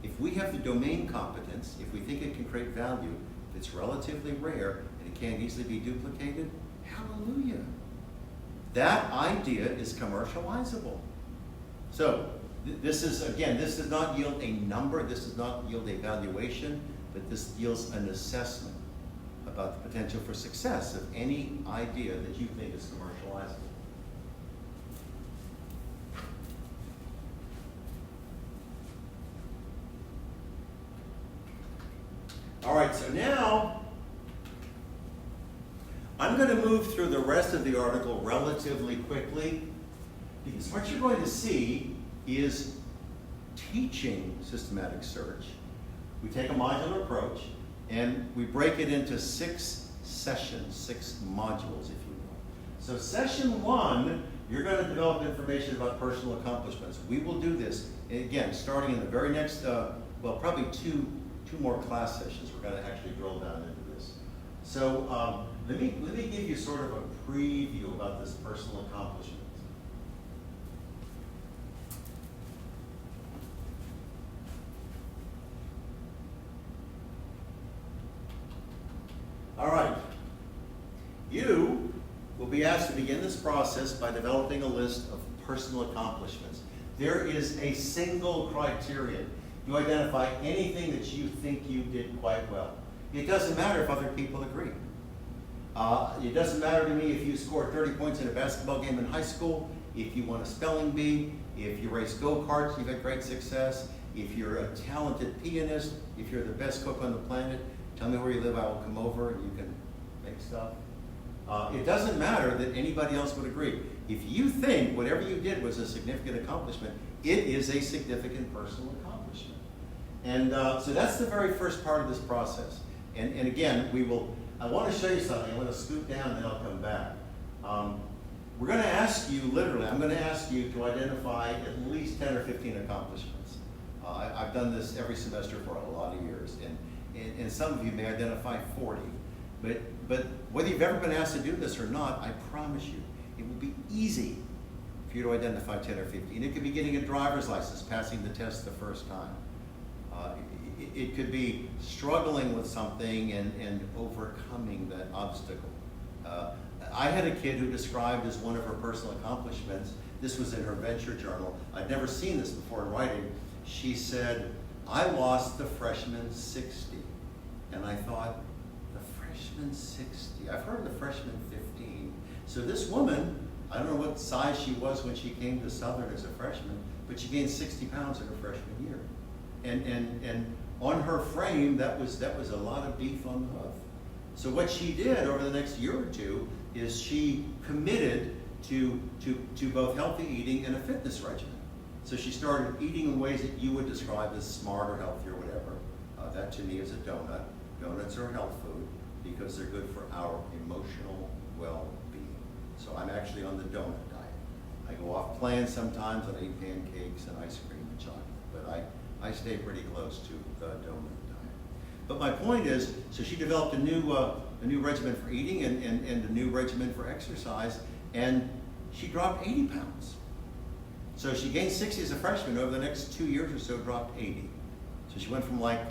If we have the domain competence, if we think it can create value, if it's relatively rare and it can't easily be duplicated, hallelujah. That idea is commercializable. So this is, again, this does not yield a number, this does not yield a valuation, but this yields an assessment about the potential for success of any idea that you think is commercializable. All right, so now I'm going to move through the rest of the article relatively quickly, because what you're going to see is teaching systematic search. We take a modular approach and we break it into 6 sessions, 6 modules, if you will. So session 1, you're going to develop information about personal accomplishments. We will do this, again, starting in the very next, well, probably two more class sessions. We're going to actually drill down into this. So let me give you sort of a preview about this personal accomplishment. All right. You will be asked to begin this process by developing a list of personal accomplishments. There is a single criterion. You identify anything that you think you did quite well. It doesn't matter if other people agree. It doesn't matter to me if you scored 30 points in a basketball game in high school, if you won a spelling bee, if you race go-karts, you've had great success, if you're a talented pianist, if you're the best cook on the planet. Tell me where you live, I will come over and you can make stuff. It doesn't matter that anybody else would agree. If you think whatever you did was a significant accomplishment, it is a significant personal accomplishment. And so that's the very first part of this process. And again, I want to show you something. I'm going to scoot down and then I'll come back. We're going to ask you, literally, I'm going to ask you to identify at least 10 or 15 accomplishments. I've done this every semester for a lot of years. And some of you may identify 40. But whether you've ever been asked to do this or not, I promise you, it will be easy for you to identify 10 or 15. It could be getting a driver's license, passing the test the first time. It could be struggling with something and overcoming that obstacle. I had a kid who described as one of her personal accomplishments, this was in her venture journal, I'd never seen this before in writing. She said, I lost the freshman 60. And I thought, the freshman 60? I've heard the freshman 15. So this woman, I don't know what size she was when she came to Southern as a freshman, but she gained 60 pounds in her freshman year. And on her frame, that was a lot of beef on the hoof. So what she did over the next year or two is she committed to both healthy eating and a fitness regimen. So she started eating in ways that you would describe as smart or healthy or whatever. That to me is a donut. Donuts are health food because they're good for our emotional well-being. So I'm actually on the donut diet. I go off plan sometimes and I eat pancakes and ice cream and chocolate, but I stay pretty close to the donut diet. But my point is, so she developed a new regimen for eating and a new regimen for exercise, and she dropped 80 pounds. So she gained 60 as a freshman. Over the next 2 years or so, dropped 80. So she went from like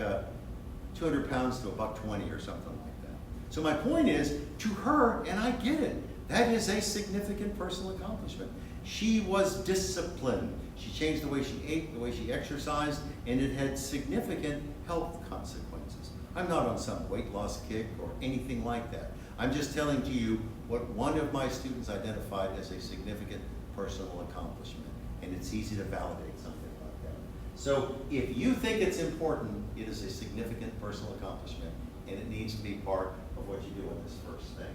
200 pounds to $120 or something like that. So my point is, to her, and I get it, that is a significant personal accomplishment. She was disciplined. She changed the way she ate, the way she exercised, and it had significant health consequences. I'm not on some weight loss kick or anything like that. I'm just telling to you what one of my students identified as a significant personal accomplishment. And it's easy to validate something like that. So if you think it's important, it is a significant personal accomplishment, and it needs to be part of what you do in this first thing.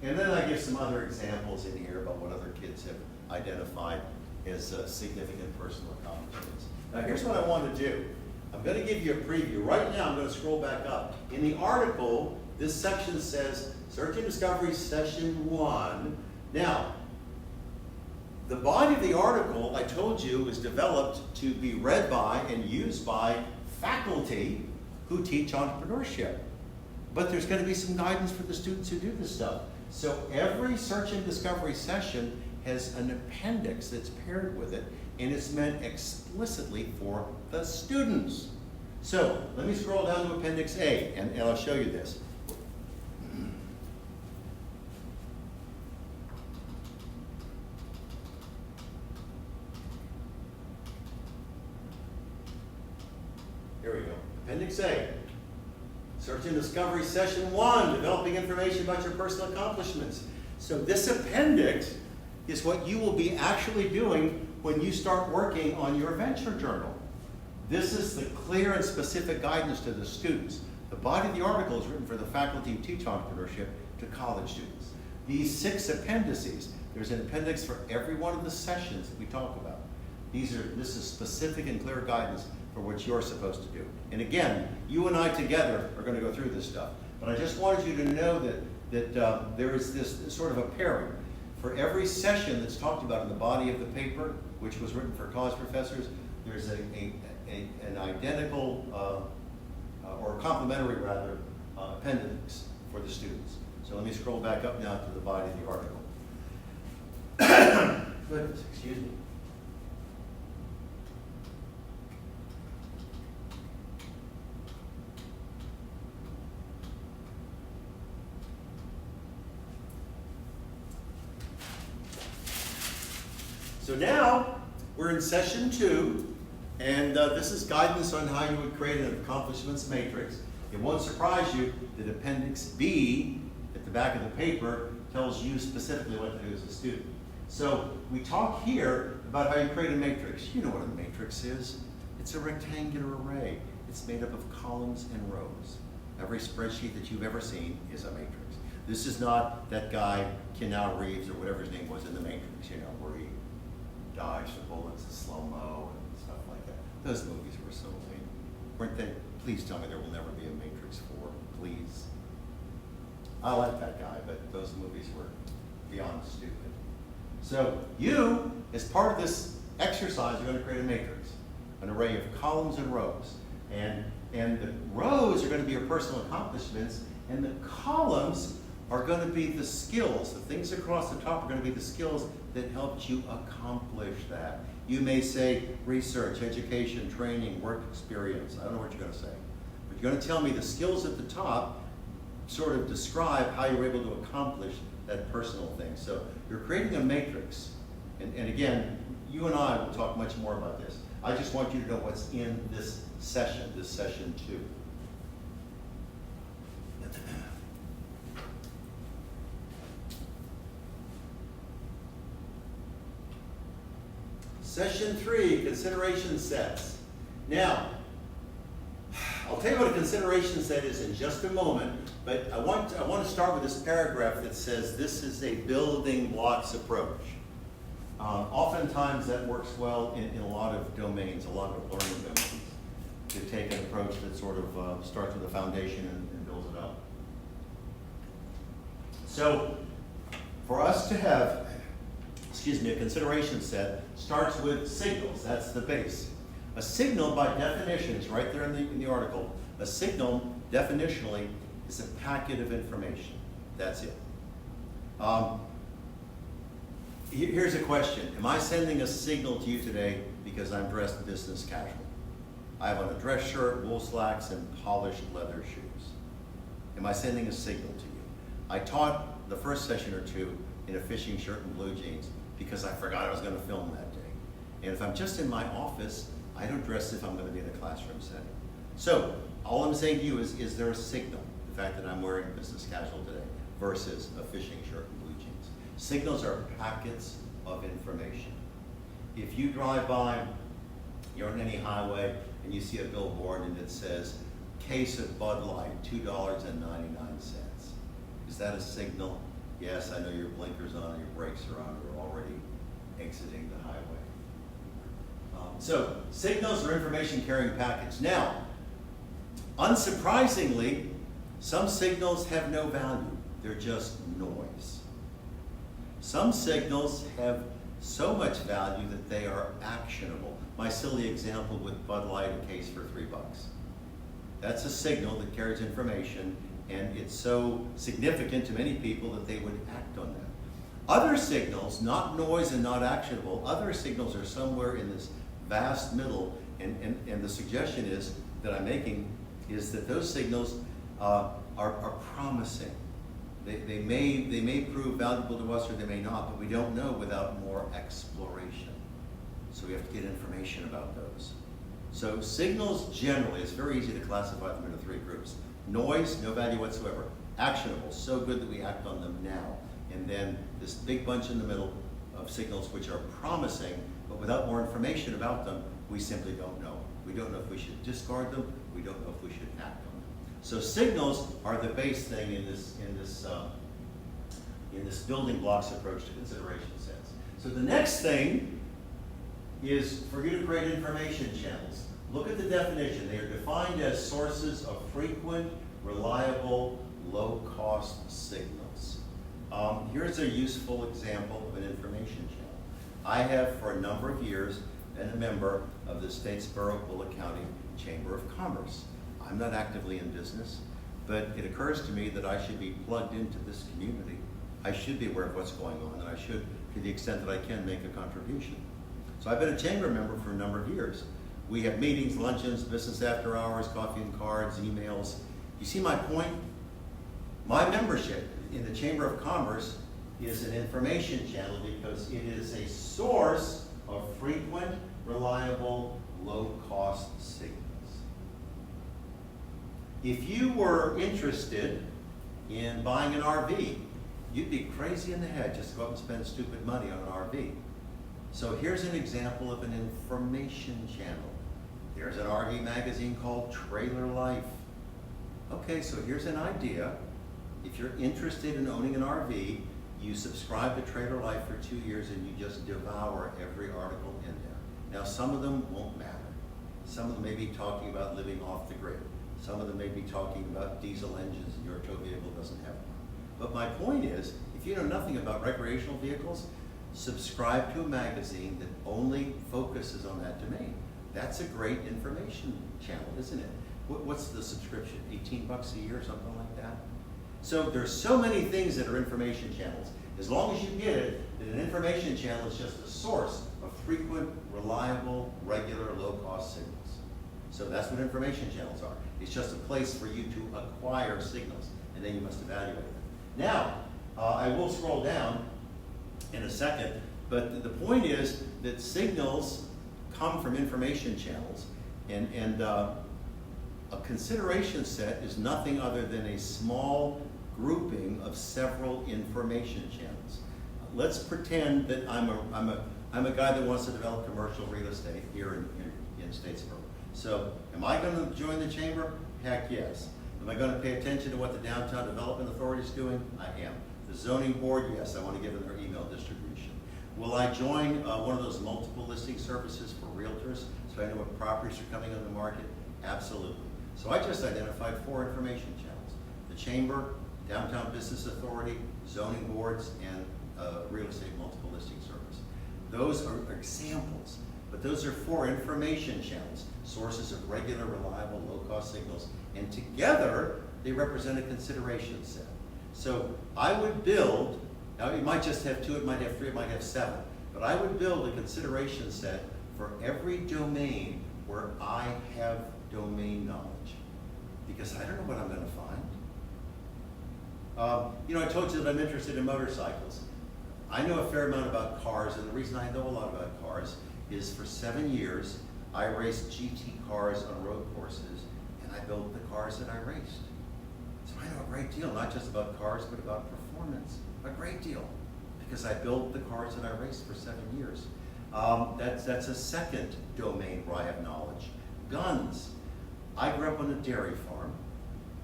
And then I give some other examples in here about what other kids have identified as significant personal accomplishments. Now here's what I want to do. I'm going to give you a preview. Right now I'm going to scroll back up. In the article, this section says Search and Discovery Session 1. Now, the body of the article, I told you, is developed to be read by and used by faculty who teach entrepreneurship. But there's going to be some guidance for the students who do this stuff. So every Search and Discovery session has an appendix that's paired with it, and it's meant explicitly for the students. So let me scroll down to Appendix A, and I'll show you this. Here we go. Appendix A. Search and Discovery Session 1, developing information about your personal accomplishments. So this appendix is what you will be actually doing when you start working on your venture journal. This is the clear and specific guidance to the students. The body of the article is written for the faculty who teach entrepreneurship to college students. These 6 appendices, there's an appendix for every one of the sessions that we talk about. This is specific and clear guidance for what you're supposed to do. And again, you and I together are going to go through this stuff. But I just wanted you to know that there is this sort of a pairing. For every session that's talked about in the body of the paper, which was written for college professors, there's an identical, or complementary rather, appendix for the students. So let me scroll back up now to the body of the article. Goodness, excuse me. So now we're in session 2, and this is guidance on how you would create an accomplishments matrix. It won't surprise you that Appendix B at the back of the paper tells you specifically what to do as a student. So we talk here about how you create a matrix. You know what a matrix is. It's a rectangular array. It's made up of columns and rows. Every spreadsheet that you've ever seen is a matrix. This is not that guy, Keanu Reeves, or whatever his name was in The Matrix, where he dodged the bullets in slow-mo and stuff like that. Those movies were so lame. Weren't they? Please tell me there will never be a Matrix 4, please. I like that guy, but those movies were beyond stupid. So you, as part of this exercise, are going to create a matrix, an array of columns and rows. And the rows are going to be your personal accomplishments, and the columns are going to be the skills. The things across the top are going to be the skills that helped you accomplish that. You may say research, education, training, work experience. I don't know what you're going to say. But you're going to tell me the skills at the top sort of describe how you were able to accomplish that personal thing. So you're creating a matrix. And again, you and I will talk much more about this. I just want you to know what's in this session 2. Session 3, consideration sets. Now, I'll tell you what a consideration set is in just a moment, but I want to start with this paragraph that says this is a building blocks approach. Oftentimes that works well in a lot of domains, a lot of learning domains, to take an approach that sort of starts with a foundation and builds it up. So, for us to have a consideration set starts with signals. That's the base. A signal, by definition, is right there in the article. A signal, definitionally, is a packet of information. That's it. Here's a question. Am I sending a signal to you today because I'm dressed business casual? I have on a dress shirt, wool slacks, and polished leather shoes. Am I sending a signal to you? I taught the first session or 2 in a fishing shirt and blue jeans because I forgot I was going to film that day. And if I'm just in my office, I don't dress as if I'm going to be in a classroom setting. So all I'm saying to you is there a signal, the fact that I'm wearing business casual today versus a fishing shirt and blue jeans? Signals are packets of information. If you drive by, you're on any highway, and you see a billboard and it says, case of Bud Light, $2.99. Is that a signal? Yes, I know your blinkers on, your brakes are on, you're already exiting the highway. So, signals are information carrying packets. Now, unsurprisingly, some signals have no value. They're just noise. Some signals have so much value that they are actionable. My silly example with Bud Light, a case for $3. That's a signal that carries information, and it's so significant to many people that they would act on that. Other signals, not noise and not actionable, other signals are somewhere in this vast middle, and the suggestion is that I'm making is that those signals are promising. They may prove valuable to us or they may not, but we don't know without more exploration. So we have to get information about those. So signals generally, it's very easy to classify them into 3 groups. Noise, no value whatsoever. Actionable, so good that we act on them now. And then this big bunch in the middle of signals which are promising, but without more information about them, we simply don't know. We don't know if we should discard them. We don't know if we should act on them. So signals are the base thing in this building blocks approach to consideration sets. So the next thing is for you to create information channels. Look at the definition. They are defined as sources of frequent, reliable, low-cost signals. Here's a useful example of an information channel. I have, for a number of years, been a member of the Statesboro-Bullock County Chamber of Commerce. I'm not actively in business, but it occurs to me that I should be plugged into this community. I should be aware of what's going on, and I should, to the extent that I can, make a contribution. So I've been a chamber member for a number of years. We have meetings, luncheons, business after hours, coffee and cards, emails. You see my point? My membership in the Chamber of Commerce is an information channel because it is a source of frequent, reliable, low-cost signals. If you were interested in buying an RV, you'd be crazy in the head just to go out and spend stupid money on an RV. So here's an example of an information channel. There's an RV magazine called Trailer Life. Okay, so here's an idea. If you're interested in owning an RV, you subscribe to Trailer Life for 2 years and you just devour every article in there. Now, some of them won't matter. Some of them may be talking about living off the grid. Some of them may be talking about diesel engines and your tow vehicle doesn't have one. But my point is, if you know nothing about recreational vehicles, subscribe to a magazine that only focuses on that domain. That's a great information channel, isn't it? What's the subscription? $18 a year or something like that? So there's so many things that are information channels. As long as you get it, that an information channel is just a source of frequent, reliable, regular, low-cost signals. So that's what information channels are. It's just a place for you to acquire signals, and then you must evaluate them. Now, I will scroll down in a second, but the point is that signals come from information channels, and a consideration set is nothing other than a small grouping of several information channels. Let's pretend that I'm a guy that wants to develop commercial real estate here in Statesboro. So am I going to join the chamber? Heck yes. Am I going to pay attention to what the Downtown Development Authority is doing? I am. The zoning board, yes, I want to give them their email distribution. Will I join one of those multiple listing services for realtors so I know what properties are coming on the market? Absolutely. So I just identified 4 information channels: the chamber, Downtown Business Authority, zoning boards, and real estate multiple listing service. Those are examples, but those are 4 information channels, sources of regular, reliable, low-cost signals, and together they represent a consideration set. So I would build, now it might just have 2, it might have 3, it might have 7, but I would build a consideration set for every domain where I have domain knowledge, because I don't know what I'm going to find. I told you that I'm interested in motorcycles. I know a fair amount about cars, and the reason I know a lot about cars is for 7 years, I raced GT cars on road courses, and I built the cars that I raced. So I know a great deal, not just about cars, but about performance. A great deal, because I built the cars that I raced for 7 years. That's a second domain where I have knowledge. Guns. I grew up on a dairy farm,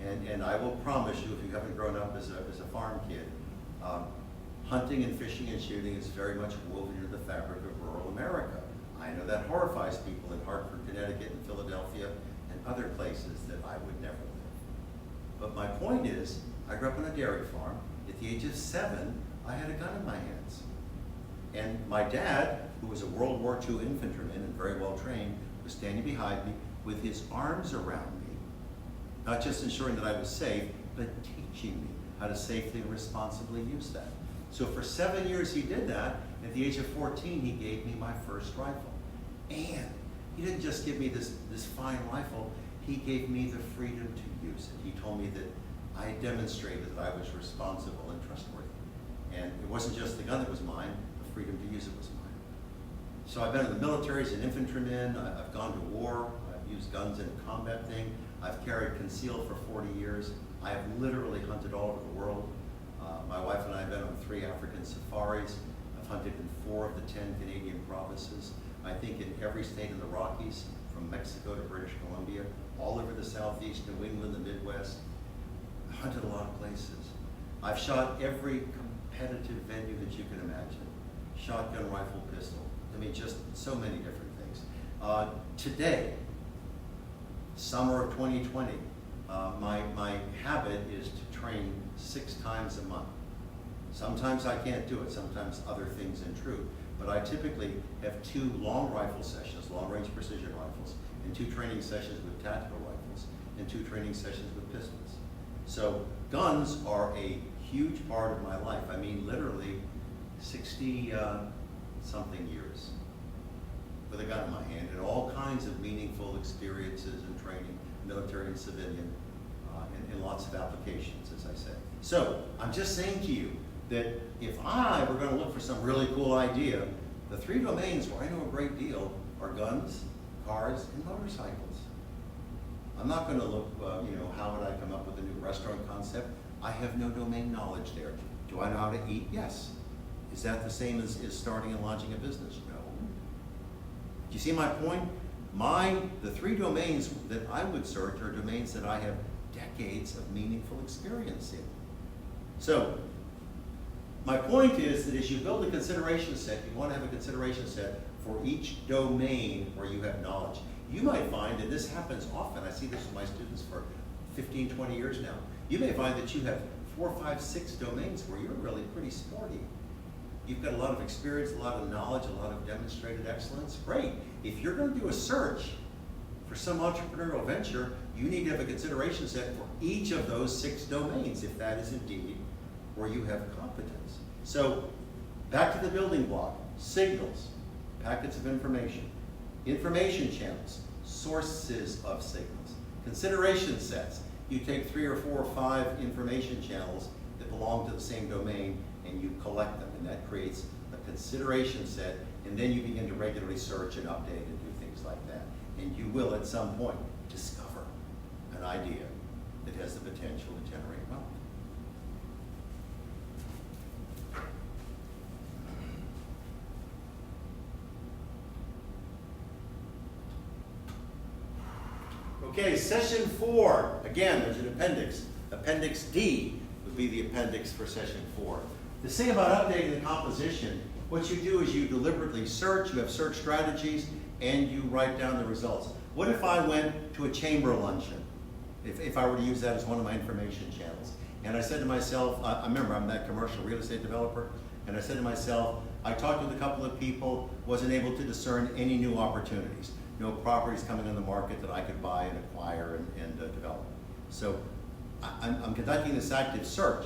and I will promise you, if you haven't grown up as a farm kid, hunting and fishing and shooting is very much woven into the fabric of rural America. I know that horrifies people in Hartford, Connecticut, and Philadelphia, and other places that I would never live. But my point is, I grew up on a dairy farm. At the age of 7, I had a gun in my hands. And my dad, who was a World War II infantryman and very well trained, was standing behind me with his arms around me, not just ensuring that I was safe, but teaching me how to safely and responsibly use that. So for 7 years he did that. At the age of 14, he gave me my first rifle. And he didn't just give me this fine rifle, he gave me the freedom to use it. He told me that I demonstrated that I was responsible and trustworthy. And it wasn't just the gun that was mine, the freedom to use it was mine. So I've been in the military as an infantryman, I've gone to war, I've used guns in a combat thing, I've carried concealed for 40 years, I have literally hunted all over the world. My wife and I have been on 3 African safaris. I've I've hunted in 4 of the 10 Canadian provinces. I think in every state in the Rockies, from Mexico to British Columbia, all over the Southeast, New England, the Midwest. I hunted a lot of places. I've shot every competitive venue that you can imagine. Shotgun, rifle, pistol. I mean, just so many different things. Today, summer of 2020, my habit is to train 6 times a month. Sometimes I can't do it, sometimes other things intrude. But I typically have 2 long rifle sessions, long-range precision rifles, and 2 training sessions with tactical rifles, and 2 training sessions with pistols. So guns are a huge part of my life. I mean, literally 60-something years with a gun in my hand, and all kinds of meaningful experiences and training, military and civilian, and lots of applications, as I say. So I'm just saying to you that if I were going to look for some really cool idea, the 3 domains where I know a great deal are guns, cars, and motorcycles. I'm not going to look, how would I come up with a new restaurant concept? I have no domain knowledge there. Do I know how to eat? Yes. Is that the same as starting and launching a business? No. Do you see my point? The 3 domains that I would search are domains that I have decades of meaningful experience in. So, my point is that as you build a consideration set, you want to have a consideration set for each domain where you have knowledge. You might find, and this happens often, I see this with my students for 15, 20 years now, you may find that you have 4, 5, 6 domains where you're really pretty sporty. You've got a lot of experience, a lot of knowledge, a lot of demonstrated excellence. Great. If you're going to do a search for some entrepreneurial venture, you need to have a consideration set for each of those 6 domains, if that is indeed where you have competence. So, back to the building block. Signals, packets of information channels, sources of signals, consideration sets. You take 3 or 4 or 5 information channels that belong to the same domain and you collect them, and that creates a consideration set, and then you begin to regularly search and update and do things like that. And you will at some point discover an idea that has the potential to generate wealth. Okay, session 4. Again, there's an appendix. Appendix D would be the appendix for session 4. The thing about updating the composition, what you do is you deliberately search, you have search strategies, and you write down the results. What if I went to a chamber luncheon? If I were to use that as one of my information channels. And I said to myself, I remember I'm that commercial real estate developer, and I said to myself, I talked with a couple of people, wasn't able to discern any new opportunities. No properties coming on the market that I could buy and acquire and develop. So I'm conducting this active search.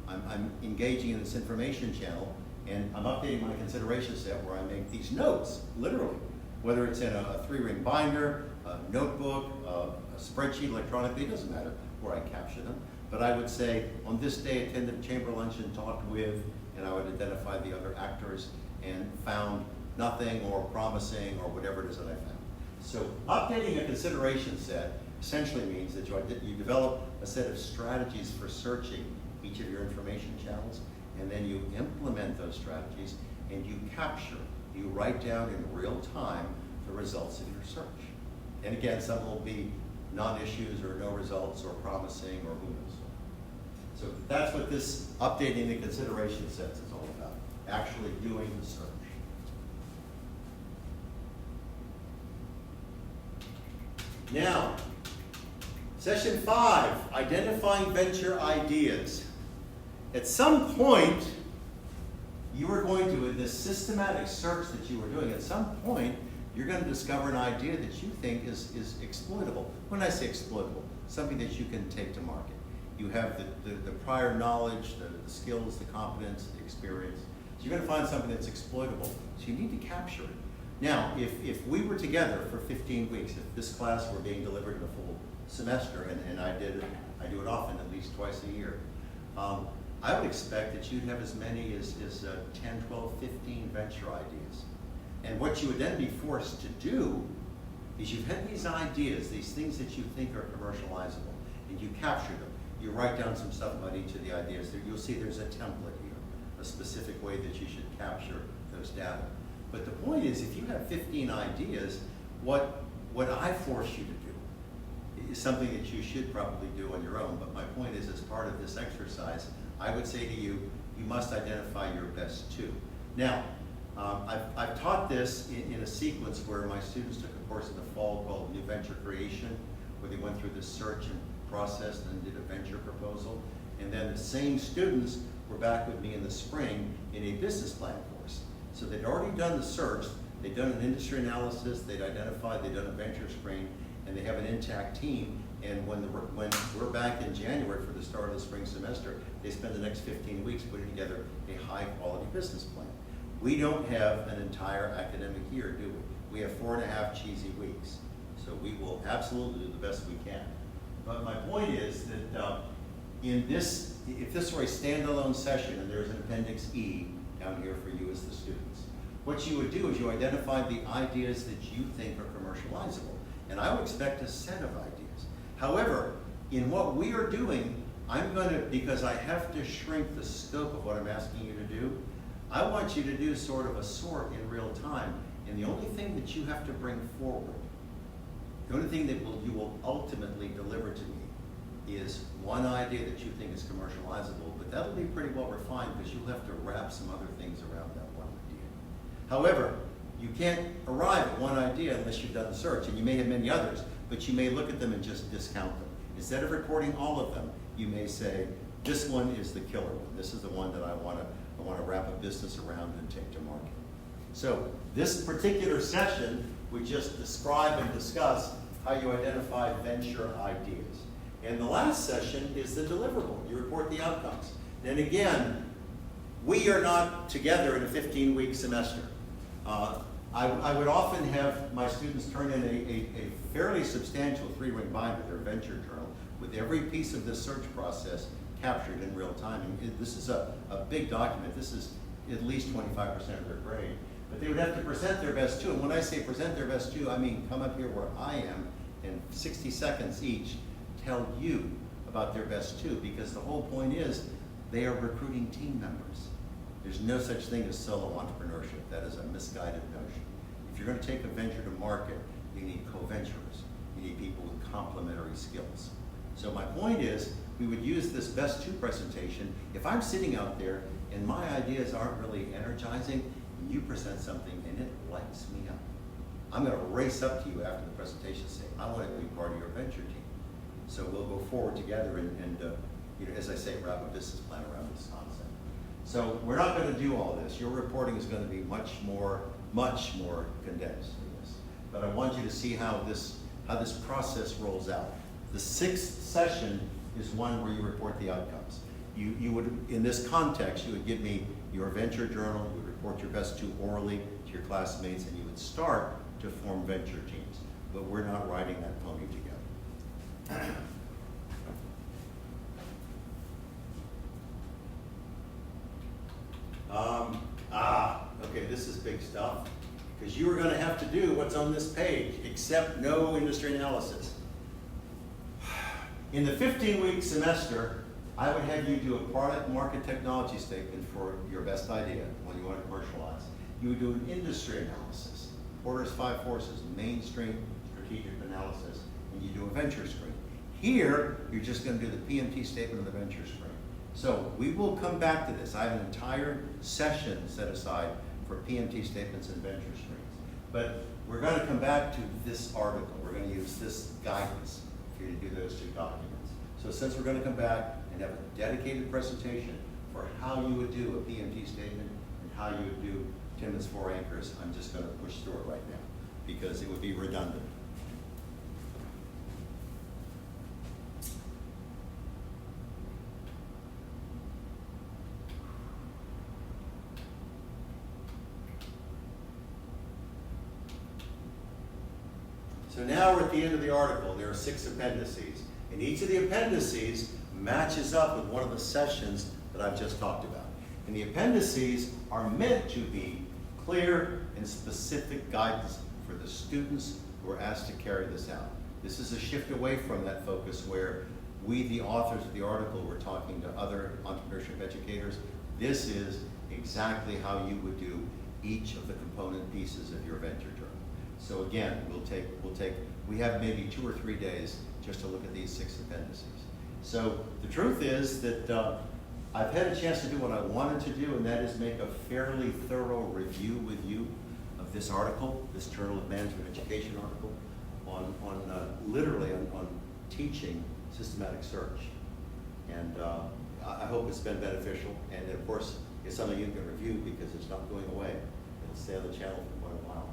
I'm engaging in this information channel, and I'm updating my consideration set where I make these notes, literally, whether it's in a 3-ring binder, a notebook, a spreadsheet electronically, it doesn't matter where I capture them. But I would say, on this day, attended chamber luncheon, talked with, and I would identify the other actors and found nothing or promising or whatever it is that I found. So updating a consideration set essentially means that you develop a set of strategies for searching each of your information channels, and then you implement those strategies and you write down in real time the results of your search. And again, some will be non-issues or no results or promising or who knows. So that's what this updating the consideration sets is all about, actually doing the search. Now, session 5, identifying venture ideas. At some point, you are going to, in this systematic search that you were doing, at some point, you're going to discover an idea that you think is exploitable. When I say exploitable, something that you can take to market. You have the prior knowledge, the skills, the competence, the experience. So you're going to find something that's exploitable. So you need to capture it. Now, if we were together for 15 weeks, if this class were being delivered in a full semester, and I do it often, at least twice a year, I would expect that you'd have as many as 10, 12, 15 venture ideas. And what you would then be forced to do is you've had these ideas, these things that you think are commercializable, and you capture them. You write down some stuff about each of the ideas. You'll see there's a template here, a a specific way that you should capture those data. But the point is, if you have 15 ideas, what I force you to do is something that you should probably do on your own. But my point is, as part of this exercise, I would say to you, you must identify your best two. Now, I've taught this in a sequence where my students took a course in the fall called New Venture Creation, where they went through the search and process and then did a venture proposal. And then the same students were back with me in the spring in a business plan course. So they'd already done the search, they'd done an industry analysis, they'd identified, they'd done a venture screen, and they have an intact team. And when we're back in January for the start of the spring semester, they spend the next 15 weeks putting together a high quality business plan. We don't have an entire academic year, do we? We have 4.5 cheesy weeks. So we will absolutely do the best we can. But my point is that if this were a standalone session and there's an Appendix E down here for you as the students, what you would do is you identify the ideas that you think are commercializable. And I would expect a set of ideas. However, in what we are doing, I'm going to, because I have to shrink the scope of what I'm asking you to do, I want you to do sort of a sort in real time. And the only thing that you have to bring forward, the only thing that you will ultimately deliver to me is one idea that you think is commercializable, but that'll be pretty well refined because you'll have to wrap some other things around that one idea. However, you can't arrive at one idea unless you've done the search, and you may have many others, but you may look at them and just discount them. Instead of recording all of them, you may say, this one is the killer one. This is the one that I want to wrap a business around and take to market. So this particular session, we just describe and discuss how you identify venture ideas. And the last session is the deliverable. You report the outcomes. And again, we are not together in a 15-week semester. I would often have my students turn in a fairly substantial 3-ring binder, their venture journal, with every piece of this search process captured in real time. And this is a big document. This is at least 25% of their grade. But they would have to present their best two. And when I say present their best two, I mean come up here where I am and 60 seconds each tell you about their best two, because the whole point is they are recruiting team members. There's no such thing as solo entrepreneurship. That is a misguided notion. If you're going to take a venture to market, you need co-venturers. You need people with complementary skills. So my point is, we would use this best two presentation. If I'm sitting out there and my ideas aren't really energizing, and you present something and it lights me up, I'm going to race up to you after the presentation and say, I want to be part of your venture team. So we'll go forward together and as I say, wrap a business plan around this concept. So we're not going to do all this. Your reporting is going to be much more condensed than this. But I want you to see how this process rolls out. The 6th session is one where you report the outcomes. You would, in this context, you would give me your venture journal, you would report your best two orally to your classmates, and you would start to form venture teams. But we're not riding that pony together. Okay, this is big stuff, because you are going to have to do what's on this page, except no industry analysis. In the 15-week semester, I would have you do a product market technology statement for your best idea, when you want to commercialize. You would do an industry analysis, Porter's 5 forces, mainstream strategic analysis, and you do a venture screen. Here, you're just going to do the PMT statement of the venture screen. So we will come back to this. I have an entire session set aside for PMT statements and venture screens. But we're going to come back to this article. We're going to use this guidance for you to do those two documents. So since we're going to come back and have a dedicated presentation for how you would do a PMT statement and how you would do Timmons 4 anchors, I'm just going to push through it right now because it would be redundant. So now we're at the end of the article. There are 6 appendices. And each of the appendices matches up with one of the sessions that I've just talked about. And the appendices are meant to be clear and specific guidance for the students who are asked to carry this out. This is a shift away from that focus where we, the authors of the article, were talking to other entrepreneurship educators. This is exactly how you would do each of the component pieces of your venture journal. So again, we have maybe 2 or 3 days just to look at these 6 appendices. So the truth is that I've had a chance to do what I wanted to do, and that is make a fairly thorough review with you of this article, this Journal of Management Education article, literally on teaching systematic search. And I hope it's been beneficial, and of course, it's something you can review because it's not going away. It'll stay on the channel for quite a while.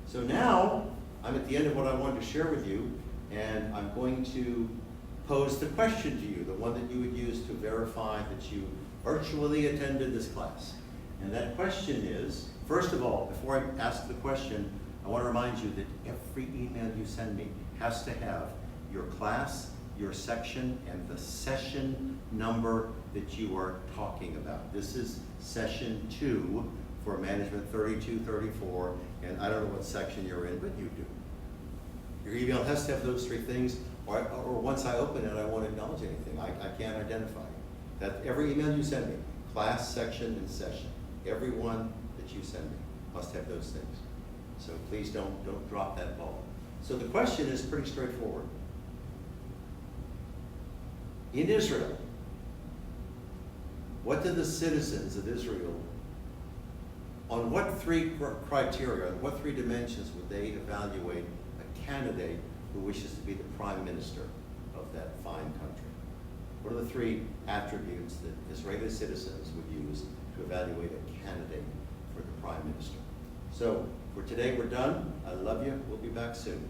So now, I'm at the end of what I wanted to share with you, and I'm going to pose the question to you, the one that you would use to verify that you virtually attended this class. And that question is, first of all, before I ask the question, I want to remind you that every email you send me has to have your class, your section, and the session number that you are talking about. This is session 2 for Management 32-34, and I don't know what section you're in, but you do. Your email has to have those 3 things, or once I open it, I won't acknowledge anything. I can't identify it. That every email you send me, class, section, and session, every one that you send me must have those things. So please don't drop that ball. So the question is pretty straightforward. In Israel, what did the citizens of Israel, on what 3 criteria, on what 3 dimensions would they evaluate a candidate who wishes to be the prime minister of that fine country? What are the 3 attributes that Israeli citizens would use to evaluate a candidate for the prime minister? So for today, we're done. I love you. We'll be back soon.